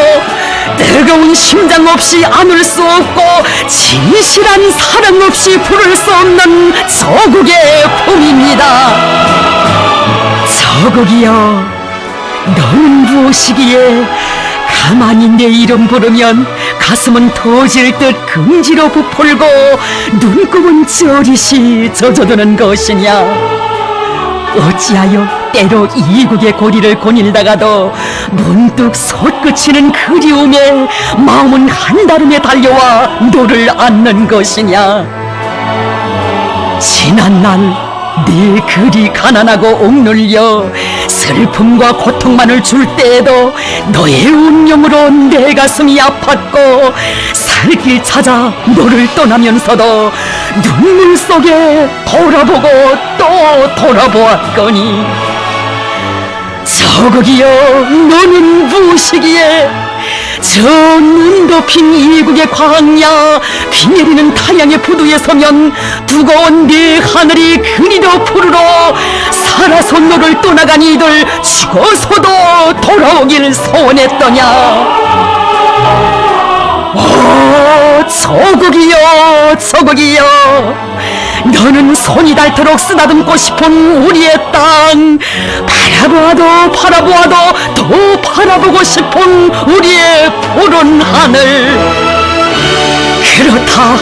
뜨거운 심장 없이 안을 수 없고 진실한 사랑 없이 부를 수 없는 조국의 품입니다. 조국이여, 너는 무엇이기에 가만히 내 이름 부르면 가슴은 터질 듯 긍지로 부풀고 눈곱은 저리시 젖어드는 것이냐? 어찌하여 때로 이국의 고리를 거닐다가도 문득 솟구치는 그리움에 마음은 한달음에 달려와 너를 안는 것이냐? 지난날 네 그리 가난하고 억눌려 슬픔과 고통만을 줄 때에도 너의 운명으로 내 가슴이 아팠고 살길 찾아 너를 떠나면서도 눈물 속에 돌아보고 또 돌아보았거니, 조국이여, 너는 무엇이기에 저 눈 덮인 이국의 광야, 비 내리는 타양의 부두에 서면 두꺼운 네 하늘이 그리도 푸르러 살아서 너를 떠나간 이들 죽어서도 돌아오길 소원했더냐? 오, 조국이여, 조국이여, 너는 손이 닳도록 쓰다듬고 싶은 우리의 땅, 바라보아도 바라보아도 더 바라보고 싶은 우리의 푸른 하늘. 그렇다,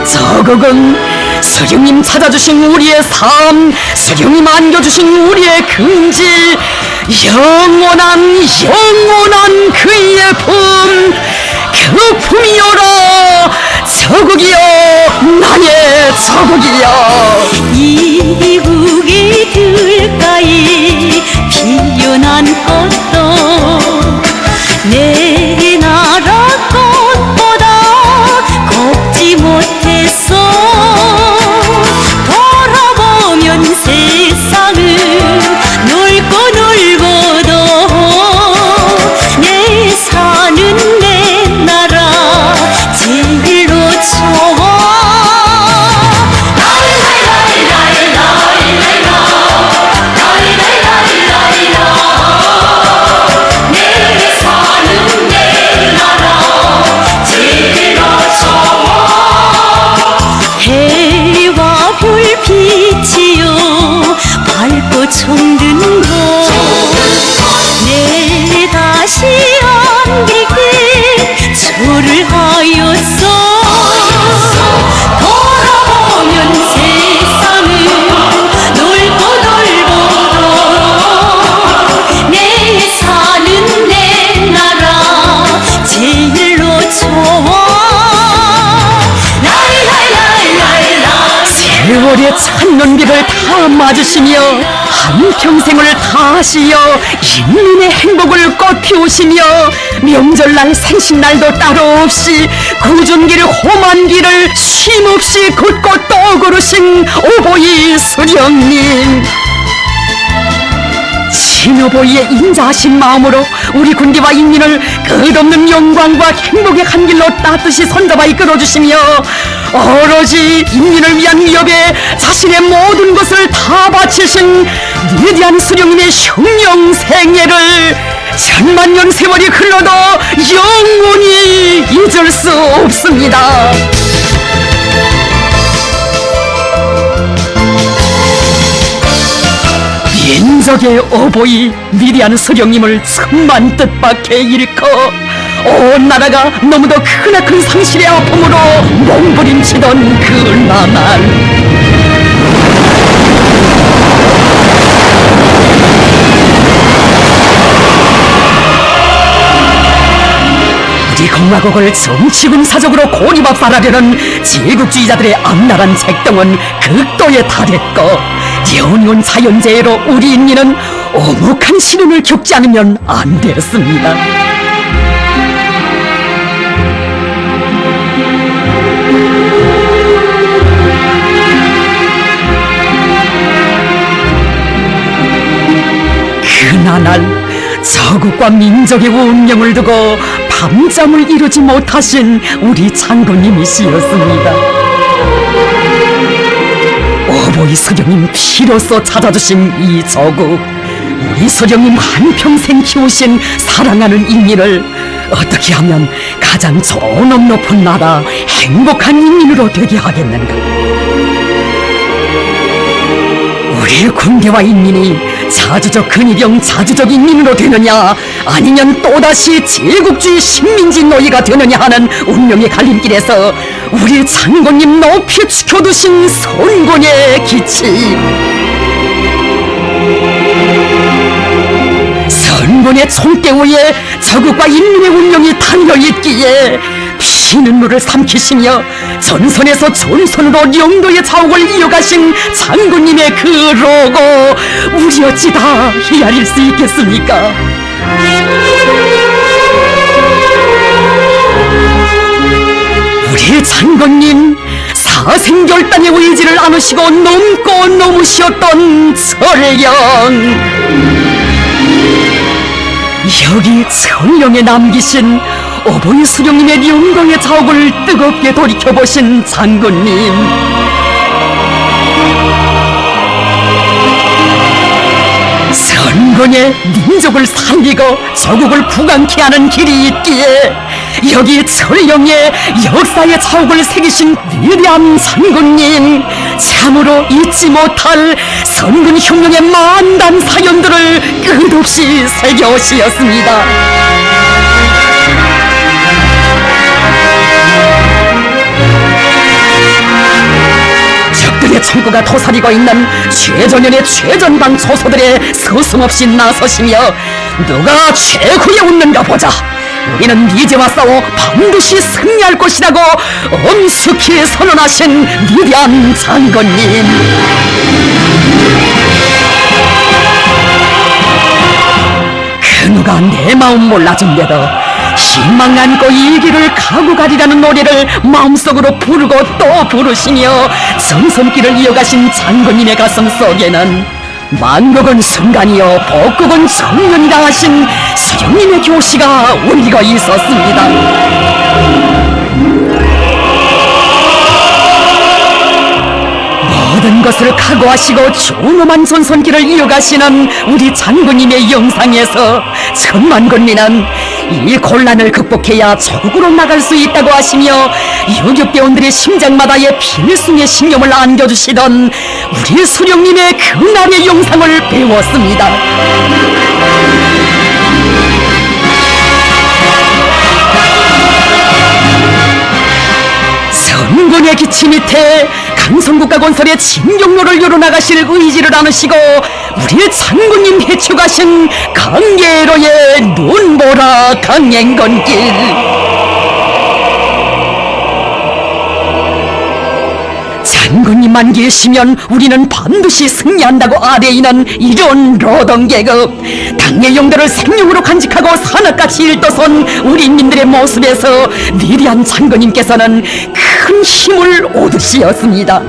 조국은 수령님 찾아주신 우리의 삶, 수령님 안겨주신 우리의 긍지, 영원한 그의 품, 그 품이여라. 조국이여, 나의 조국이여. 이국의 들가에 피어난 꽃도 내 나라 꽃보다 곱지 못했어. 돌아보면 세상은 넓고 넓어도 내 사는 내 나라 제일로 좋아. 정든 곳 내 다시 안길 때 절을 하였어 돌아보면 세상은 넓고 넓어도 내 사는 내 나라 제일로 좋아 라이라이라이라이라 세월의 찬연비를 다 맞으시며 한평생을 다하시어 인민의 행복을 꽃피우시며 명절날 생신날도 따로 없이 굳은 길 험한 길을 쉼없이 걷고 또 걸으신 오보이 수령님 친오보이의 인자하신 마음으로 우리 군대와 인민을 끝없는 영광과 행복의 한 길로 따뜻이 손잡아 이끌어주시며 오로지 인민을 위한 위협에 자신의 모든 것을 다 바치신 위대한 수령님의 흉령생애를 천만년 세월이 흘러도 영원히 잊을 수 없습니다. 인적의 오보이 위대한 수령님을 천만 뜻밖에 잃고 온 나라가 너무도 크나큰 상실의 아픔으로 몸부림치던 그나날 우리 공화국을 정치군사적으로 고립압살하려는 제국주의자들의 악랄한 책동은 극도에 달했고 연이온 자연재해로 우리 인민은 오목한 시련을 겪지 않으면 안 되었습니다. 그나날 저국과 민족의 운명을 두고 밤잠을 이루지 못하신 우리 장군님이시였습니다. 오보이 수령님 피로써 찾아주신 이 저국 우리 수령님 한평생 키우신 사랑하는 인민을 어떻게 하면 가장 존엄 높은 나라 행복한 인민으로 되게 하겠는가. 우리 군대와 인민이 자주적 근위병 자주적 인민으로 되느냐 아니면 또다시 제국주의 식민지 노예가 되느냐 하는 운명의 갈림길에서 우리 장군님 높이 지켜두신 선군의 기치 선군의 총대 위에 저국과 인민의 운명이 달려있기에 피눈물을 삼키시며 전선에서 전선으로 영도의 자옥을 이어가신 장군님의 그 로고 우리 어찌 다 헤아릴 수 있겠습니까? 우리 장군님 사생결단의 의지를 안으시고 넘고 넘으셨던 철령 여기 철령에 남기신 오보이 수령님의 영광의 자옥을 뜨겁게 돌이켜보신 장군님 선군의 민족을 살리고 저국을 부강케 하는 길이 있기에 여기 철령의 역사의 자옥을 새기신 위대한 장군님 참으로 잊지 못할 선군 흉령의 만단 사연들을 끝없이 새겨오시었습니다. 적들의 창고가 토사리고 있는 최전연의 최전방 초소들의 서슴없이 나서시며 누가 최후에 웃는가 보자 우리는 미제와 싸워 반드시 승리할 것이라고 엄숙히 선언하신 위대한 장군님 그 누가 내 마음 몰라준대도 희망 안고 이 길을 가고 가리라는 노래를 마음속으로 부르고 또 부르시며 정성길을 이어가신 장군님의 가슴 속에는 만국은 순간이요 복국은 정년이라 하신 수령님의 교시가 울리고 있었습니다. 모든 것을 각오하시고 존엄한 전선길을 이어가시는 우리 장군님의 영상에서 천만 군민은 이 곤란을 극복해야 저국으로 나갈 수 있다고 하시며 유격대원들의 심장마다에 필승의 신념을 안겨주시던 우리 수령님의 그날의 영상을 배웠습니다. 선군의 기치 밑에 강성국가 건설의 진경로를 열어나가실 의지를 안으시고 우리 장군님 해축하신 강계로의 눈보라 강행건길. 장군님만 계시면 우리는 반드시 승리한다고 아뢰이는 이런 노동계급, 당의 용도를 생명으로 간직하고 산악같이 일떠선 우리민들의 모습에서 위대한 장군님께서는 큰 힘을 얻으시었습니다.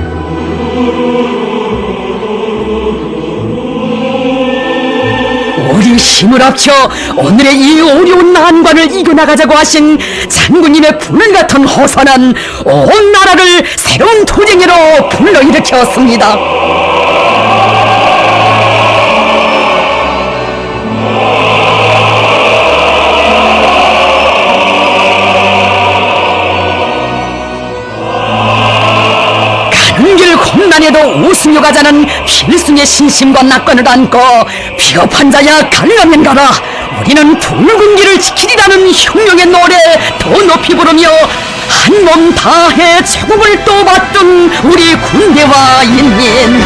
우리 힘을 합쳐 오늘의 이 어려운 난관을 이겨나가자고 하신 장군님의 불같은 호선은 온 나라를 새로운 투쟁으로 불러일으켰습니다. 곤란해도 웃으며 가자는 필승의 신심과 낙관을 안고 비겁한 자야 갈라면 가라, 우리는 붉은 길을 지키리라는 혁명의 노래 더 높이 부르며 한 몸 다해 제국을 떠받든 우리 군대와 인민.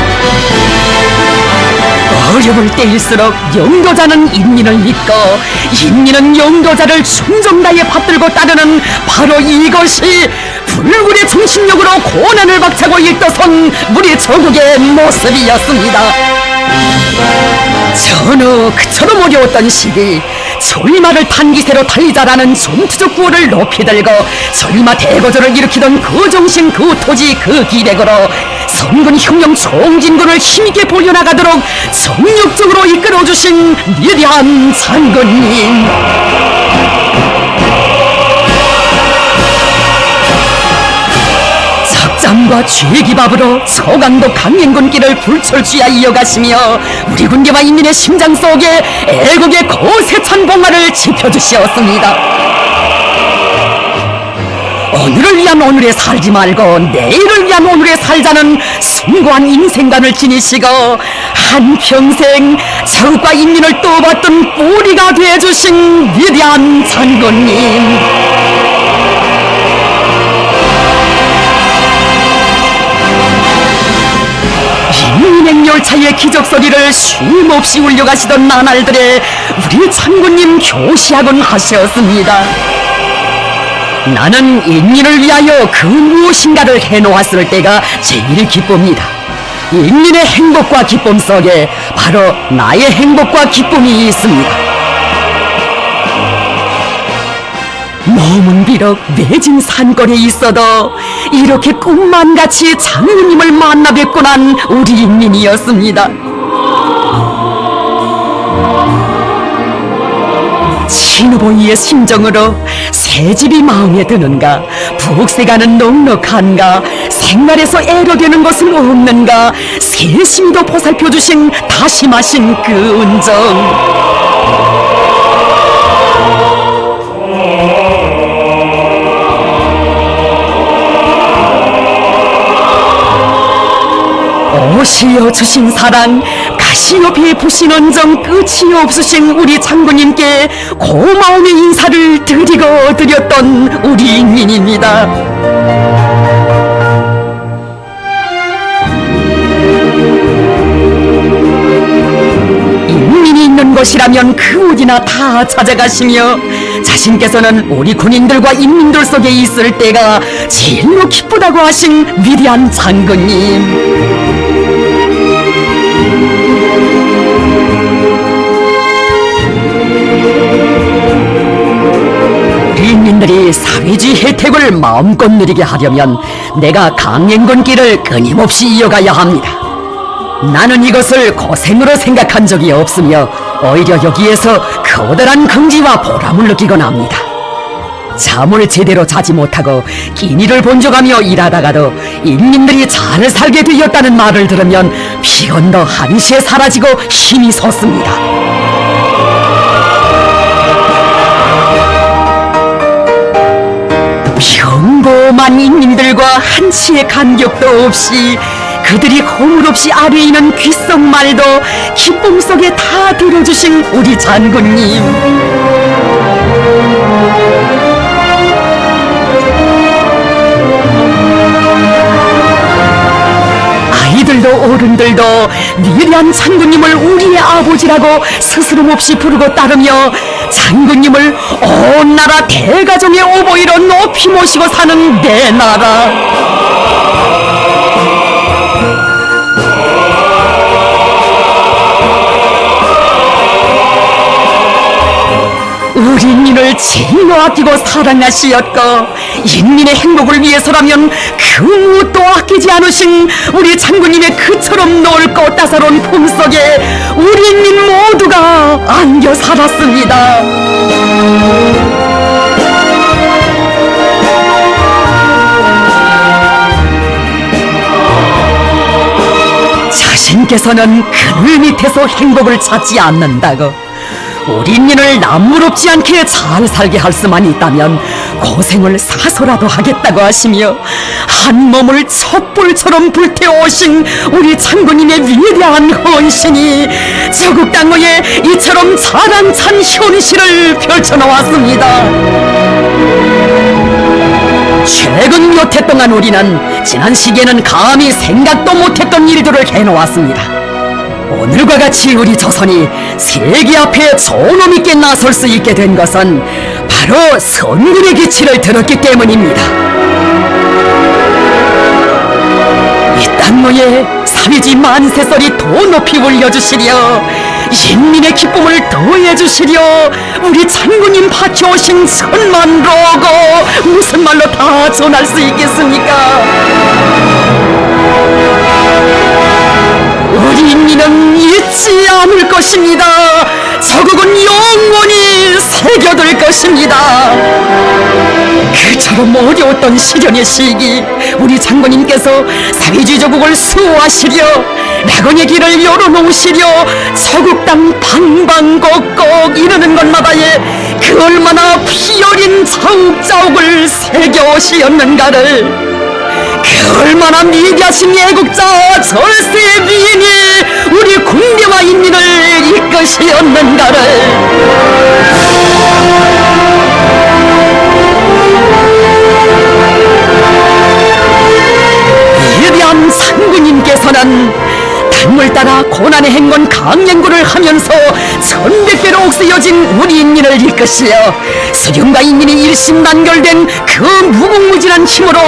어려울 때일수록 영도자는 인민을 믿고 인민은 영도자를 충정 다해 받들고 따르는 바로 이것이 불굴의 정신력으로 고난을 박차고 일떠선 우리 조국의 모습이었습니다. 전후 그처럼 어려웠던 시기 졸마를 탄 기세로 달리자라는 전투적 구호를 높이 들고 졸마 대거조를 일으키던 그 정신 그 토지 그 기백으로 선군 혁명 총진군을 힘있게 보려나가도록 정력적으로 이끌어주신 위대한 장군님. 적장과 죄기밥으로 서강도 강행군길을 불철주야 이어가시며 우리 군대와 인민의 심장 속에 애국의 거세찬 봉화를 지펴주시었습니다. 오늘을 위한 오늘에 살지 말고 내일을 위한 오늘에 살자는 숭고한 인생관을 지니시고 한평생 저국과 인민을 떠받던 뿌리가 되어주신 위대한 장군님. 인민행열차의 기적소리를 쉼없이 울려가시던 나날들에 우리 장군님 교시하곤 하셨습니다. 나는 인민을 위하여 그 무엇인가를 해놓았을 때가 제일 기쁩니다. 인민의 행복과 기쁨 속에 바로 나의 행복과 기쁨이 있습니다. 몸은 비록 외진 산골에 있어도 이렇게 꿈만같이 장군님을 만나 뵙고 난 우리 인민이었습니다. 신우보이의 심정으로 새집이 마음에 드는가, 북새가는 넉넉한가, 생활에서 애로되는 것은 없는가, 세심히도 보살펴주신 다심하신 그 은정. 오시어 주신 사랑, 가시어 베푸신 언정 끝이 없으신 우리 장군님께 고마움의 인사를 드리고 드렸던 우리 인민입니다. 인민이 있는 곳이라면 그 어디나 다 찾아가시며 자신께서는 우리 군인들과 인민들 속에 있을 때가 제일로 기쁘다고 하신 위대한 장군님. 인민들이 사회주의 혜택을 마음껏 누리게 하려면 내가 강행군 길을 끊임없이 이어가야 합니다. 나는 이것을 고생으로 생각한 적이 없으며 오히려 여기에서 커다란 긍지와 보람을 느끼곤 합니다. 잠을 제대로 자지 못하고 끼니를 본적하며 일하다가도 인민들이 잘 살게 되었다는 말을 들으면 피곤도 한시에 사라지고 힘이 솟습니다. 수많은 인민들과 한치의 간격도 없이 그들이 허물없이 아뢰이는 귓속말도 기쁨 속에 다 들어주신 우리 장군님. 아이들도 어른들도 위대한 장군님을 우리의 아버지라고 스스럼 없이 부르고 따르며 장군님을 온 나라 대가정의 오보이로 높이 모시고 사는 내 나라. 우리 인민을 제일로 아끼고 사랑하시었고 인민의 행복을 위해서라면 그 무엇도 아끼지 않으신 우리 장군님의 그처럼 넓고 따사로운 품속에 우리 인민 모두가 안겨 살았습니다. 자신께서는 그늘 밑에서 행복을 찾지 않는다고 우리 인민을 남무롭지 않게 잘 살게 할 수만 있다면 고생을 사서라도 하겠다고 하시며 한 몸을 촛불처럼 불태워오신 우리 장군님의 위대한 헌신이 조국 땅에 이처럼 자랑찬 현실을 펼쳐놓았습니다. 최근 몇 해 동안 우리는 지난 시기에는 감히 생각도 못했던 일들을 해놓았습니다. 오늘과 같이 우리 조선이 세계 앞에 존엄 있게 나설 수 있게 된 것은 바로 선군의 기치를 들었기 때문입니다. 이 땅노에 사회주의 만세설이 더 높이 올려주시려 인민의 기쁨을 더해주시려 우리 장군님 바쳐오신 천만 로고 무슨 말로 다 전할 수 있겠습니까? 우리 인민은 잊지 않을 것입니다. 조국은 영원히 새겨둘 것입니다. 그처럼 어려웠던 시련의 시기 우리 장군님께서 사회주의 조국을 수호하시려 낙원의 길을 열어놓으시려 조국 땅 방방곡곡 이르는 곳마다에 그 얼마나 피 어린 자욱자욱을 새겨오시었는가를 그 얼마나 위대하신 애국자 절세의 위인이 우리 군대와 인민을 이끄시었는가를 위대한 장군님께서는 땅을 따라 고난의 행군 강행군을 하면서 천백배로 옥새어진 우리 인민을 이끄시어 수령과 인민이 일심단결된 그 무궁무진한 힘으로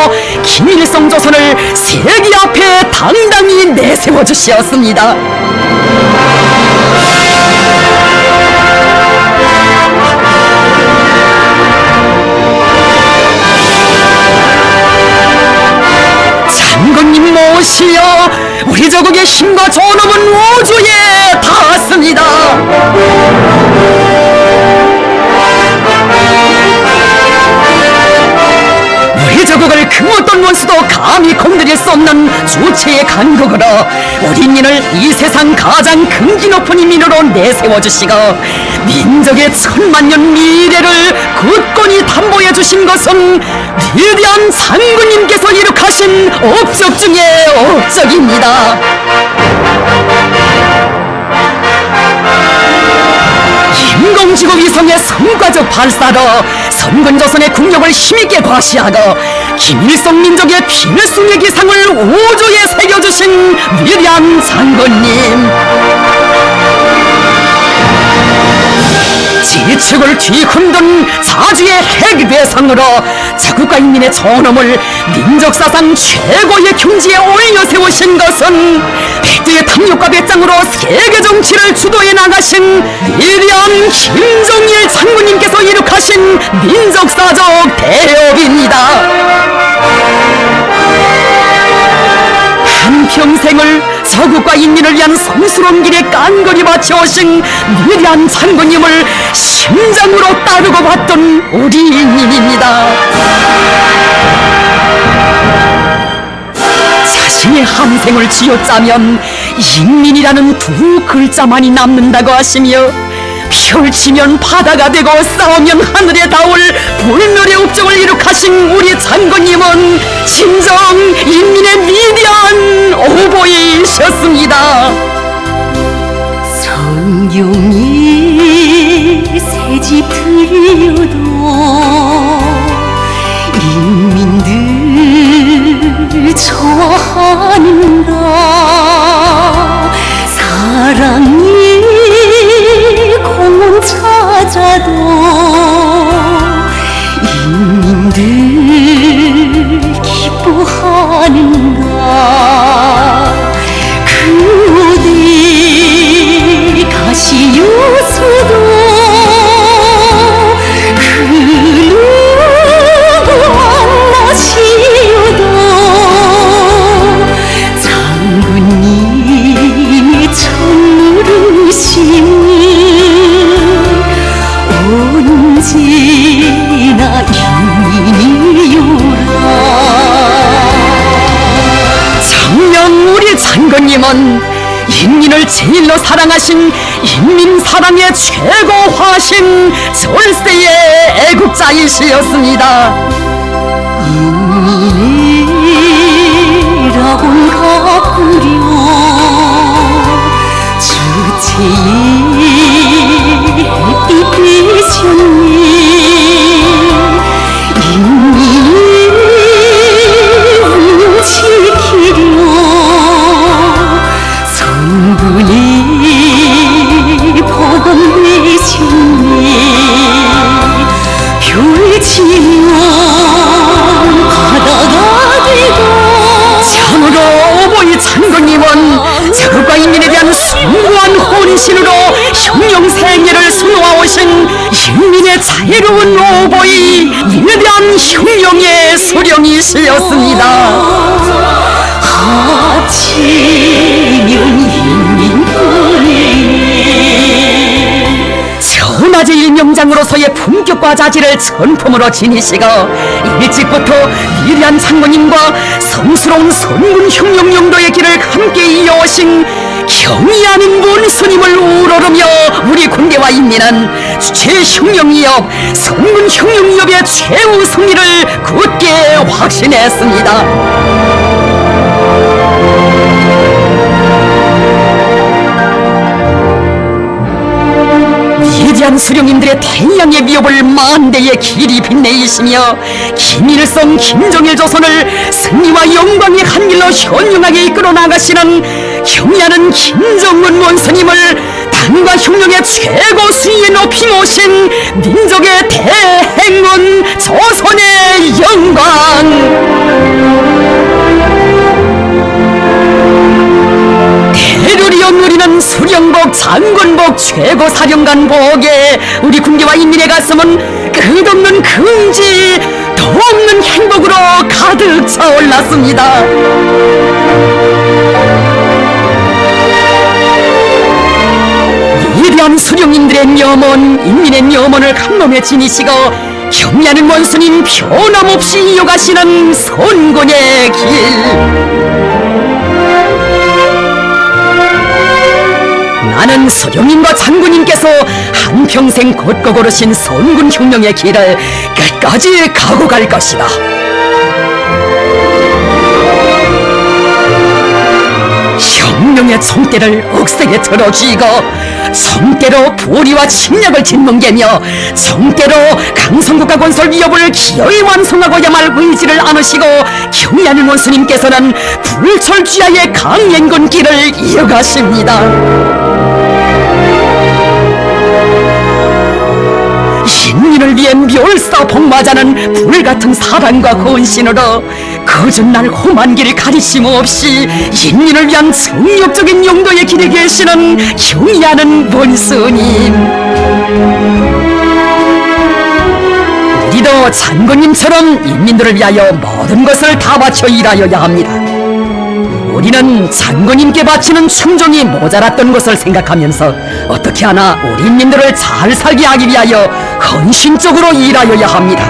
김일성 조선을 세계 앞에 당당히 내세워 주시었습니다. 장군님 모시여 우리 조국의 힘과 존엄은 우주에 닿았습니다. 우리 조국을 그 어떤 원수도 감히 건드릴 수 없는 주체의 간국으로 우리 인민을 이 세상 가장 긍지 높은 인민으로 내세워주시고 민족의 천만년 미래를 굳건히 담보해 주신 것은 위대한 장군님께서 이룩하신 업적 중의 업적입니다. 인공지구 위성의 성과적 발사로 선군조선의 국력을 힘있게 과시하고 김일성 민족의 필승의 기상을 우주에 새겨주신 위대한 장군님. 지축을 뒤흔든 사주의 핵대상으로 자국과 인민의 존엄을 민족사상 최고의 경지에 올려 세우신 것은 백두의 탐욕과 배짱으로 세계 정치를 주도해 나가신 위대한 김정일 장군님께서 이룩하신 민족사적 대업입니다. 한평생을 조국과 인민을 위한 성스러운 길에 깐거리 바쳐오신 위대한 장군님을 심장으로 따르고 봤던 우리 인민입니다. 자신의 한 생을 쥐어짜면 인민이라는 두 글자만이 남는다고 하시며 펼치면 바다가 되고 싸우면 하늘에 닿을 불멸의 업적을 이룩하신 우리 장군님은 진정 인민의 위대한 오보이셨습니다. 성경이 새집 들려도 인민들 좋아하는가. 사랑이 공원 찾아도 인민들 기뻐하는가. 그대 가시요서도 그 누구 만나시어도 장군님이 천누르시니 언제나 인민이요라. 정녕 우리 장군님은 인민을 제일로 사랑하신 인민 사랑의 최고 화신 절세의 애국자이시였습니다. 인민이라곤 가꾸려 주체에 햇빛 되셨니. 인민을 지키려 성군이 보건되셨니. 별치면 바다가 되고. 참으로 오보이 장군님은 적과 인민에 대한 숭고한 혼신으로 흉룡생애를 수놓아오신 인민의 자유로운 오보이 위대한 흉룡의 소령이시였습니다. 합치면 인민뿐이네. 천하제 일명장으로서의 품격과 자질을 전품으로 지니시고 일찍부터 위대한 장군님과 성스러운 선군 흉룡영도의 길을 함께 이어오신 경의하는 원수님을 우러르며 우리 군대와 인민은 최흉룡이업 선군 흉룡이업의 최후 승리를 굳게 확신했습니다. 위대한 수령님들의 태양의 위협을 만대의 길이 빛내이시며 김일성 김정일 조선을 승리와 영광의 한 길로 현명하게 이끌어 나가시는 경의하는 김정은 원수님을 당과 흉룡의 최고 수위에 높이 모신 민족의 대행운 조선의 영광. 대르리어 누리는 수령복 장군복 최고사령관 복에 우리 군대와 인민의 가슴은 끝없는 긍지 더없는 행복으로 가득 차올랐습니다. 위대한 수령님들의 녀먼 인민의 녀먼을 한몸에 지니시고 경의하는 원수님 변함없이 이어가시는 선군의 길. 나는 수령님과 장군님께서 한평생 걷고 걸으신 선군 흉룡의 길을 끝까지 가고 갈 것이다. 흉룡의 총대를 억세게 들어쥐고 총대로 부리와 침략을 짓뭉개며 총대로 강성국가 건설 위협을 기어이 완성하고야 말 의지를 안으시고 경의하는 원수님께서는 불철주야의 강연군 길을 이어가십니다. 인민을 위해 멸사복마자는 불같은 사랑과 헌신으로 거짓날 험한 길 가리심 없이 인민을 위한 정력적인 용도의 길에 계시는 경의하는 원수님. 우리도 장군님처럼 인민들을 위하여 모든 것을 다 바쳐 일하여야 합니다. 우리는 장군님께 바치는 충정이 모자랐던 것을 생각하면서 어떻게 하나 우리 인민들을 잘 살게 하기 위하여 헌신적으로 일하여야 합니다.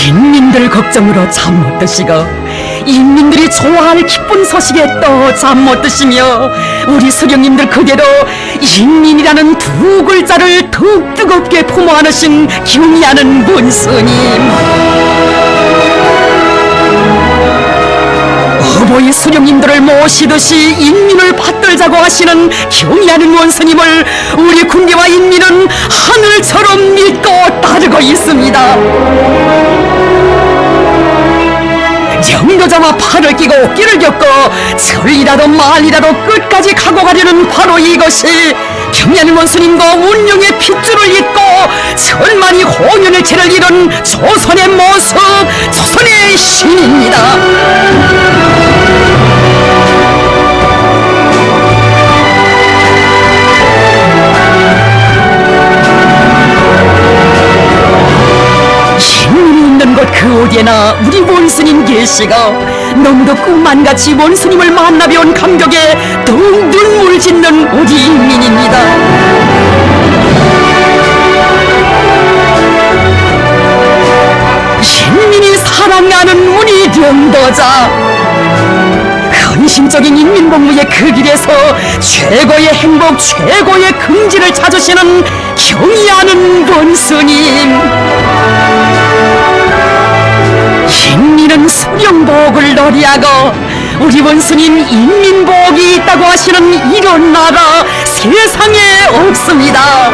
인민들 걱정으로 잠 못 드시고 인민들이 좋아할 기쁜 소식에 또 잠 못 드시며 우리 수령님들 그대로 인민이라는 두 글자를 더욱 뜨겁게 품어 안으신 경의하는 문스님. 어버이 수령님들을 모시듯이 인민을 받들자고 하시는 경의하는 원스님을 우리 군대와 인민은 하늘처럼 믿고 따르고 있습니다. 영도자와 팔을 끼고 어깨를 겪고 철이라도 말이라도 끝까지 가고 가려는 바로 이것이 경의하는 원수님과 운명의 핏줄을 잇고 천만이 홍연일체를 이룬 조선의 모습, 조선의 신입니다. 신님이 있는 곳 그 어디에나 우리 원스님 계시고 너무도 꿈만같이 원스님을 만나 뵈온 감격에 더욱 눈물 짓는 우리 인민입니다. 인민이 사랑하는 우리 영도자, 헌신적인 인민복무의 그 길에서 최고의 행복, 최고의 긍지를 찾으시는 경의하는 원스님. 인민은 수령복을 노리하고 우리 원스님 인민복이 있다고 하시는 이런 나라 세상에 없습니다.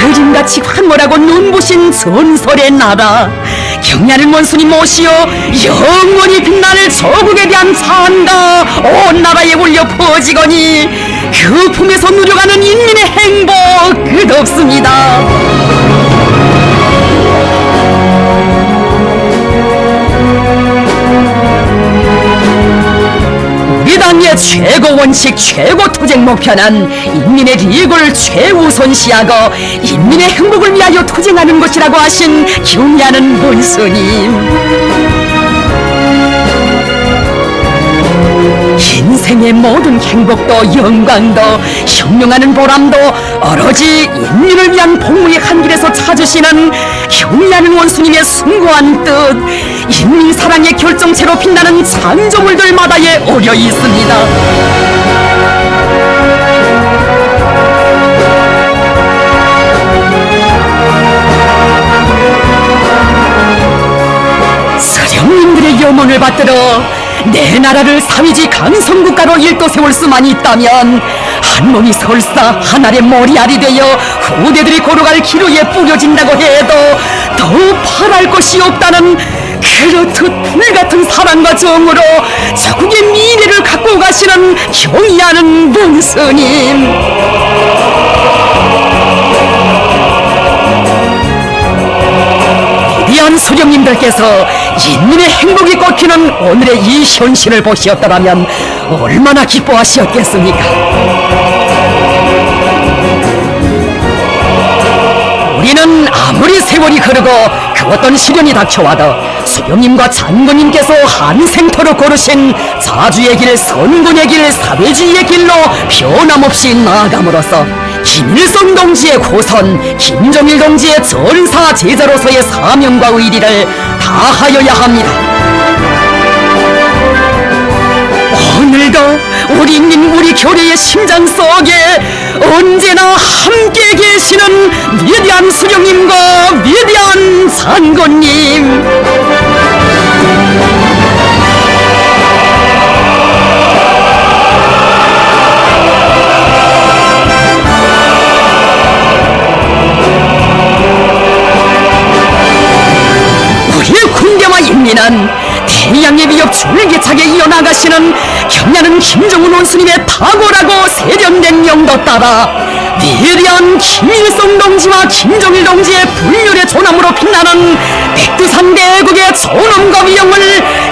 그림같이 황홀하고 눈부신 전설의 나라, 경의하는 원수님 모시어 영원히 빛날 조국에 대한 찬가 온 나라에 울려 퍼지거니 그 품에서 누려가는 인민의 행복 끝없습니다. 우리 당의 최고 원칙, 최고 투쟁 목표는 인민의利益을 최우선시하고 인민의 행복을 위하여 투쟁하는 것이라고 하신 경의하는 원수님. 인생의 모든 행복도 영광도 혁명하는 보람도 오로지 인민을 위한 복무의 한 길에서 찾으시는 경의하는 원수님의 숭고한 뜻, 인민 사랑의 결정체로 빛나는 창조물들마다에 어려 있습니다. 서령님들의 염원을 받들어 내 나라를 사위지 강성국가로 일도세울 수만 있다면 한 몸이 설사 한 알의 머리알이 되어 후대들이 걸어갈 기로에 뿌려진다고 해도 더욱 바랄 것이 없다는 그렇듯 불같은 사랑과 정으로 자국의 미래를 갖고 가시는 경의하는 문스님. 위대한 수령님들께서 인민의 행복이 꺾이는 오늘의 이 현실을 보시었더라면 얼마나 기뻐하셨겠습니까? 우리는 아무리 세월이 흐르고 그 어떤 시련이 닥쳐와도 수령님과 장군님께서 한생토록 걸으신 자주의 길, 선군의 길, 사회주의의 길로 변함없이 나아감으로써 김일성 동지의 고선, 김정일 동지의 전사 제자로서의 사명과 의리를 다하여야 합니다. 오늘도 우리 인민, 우리 교례의 심장 속에 언제나 함께 계시는 위대한 수령님과 위대한 장군님, 우리의 군대와 인민은 태양의 비협 줄기차게 이어나가시는 경의하는 김정은 원수님의 탁월하고 세련된 명도 따라 위대한 김일성 동지와 김정일 동지의 불멸의 존함으로 빛나는 백두산 대국의 존엄과 위엄을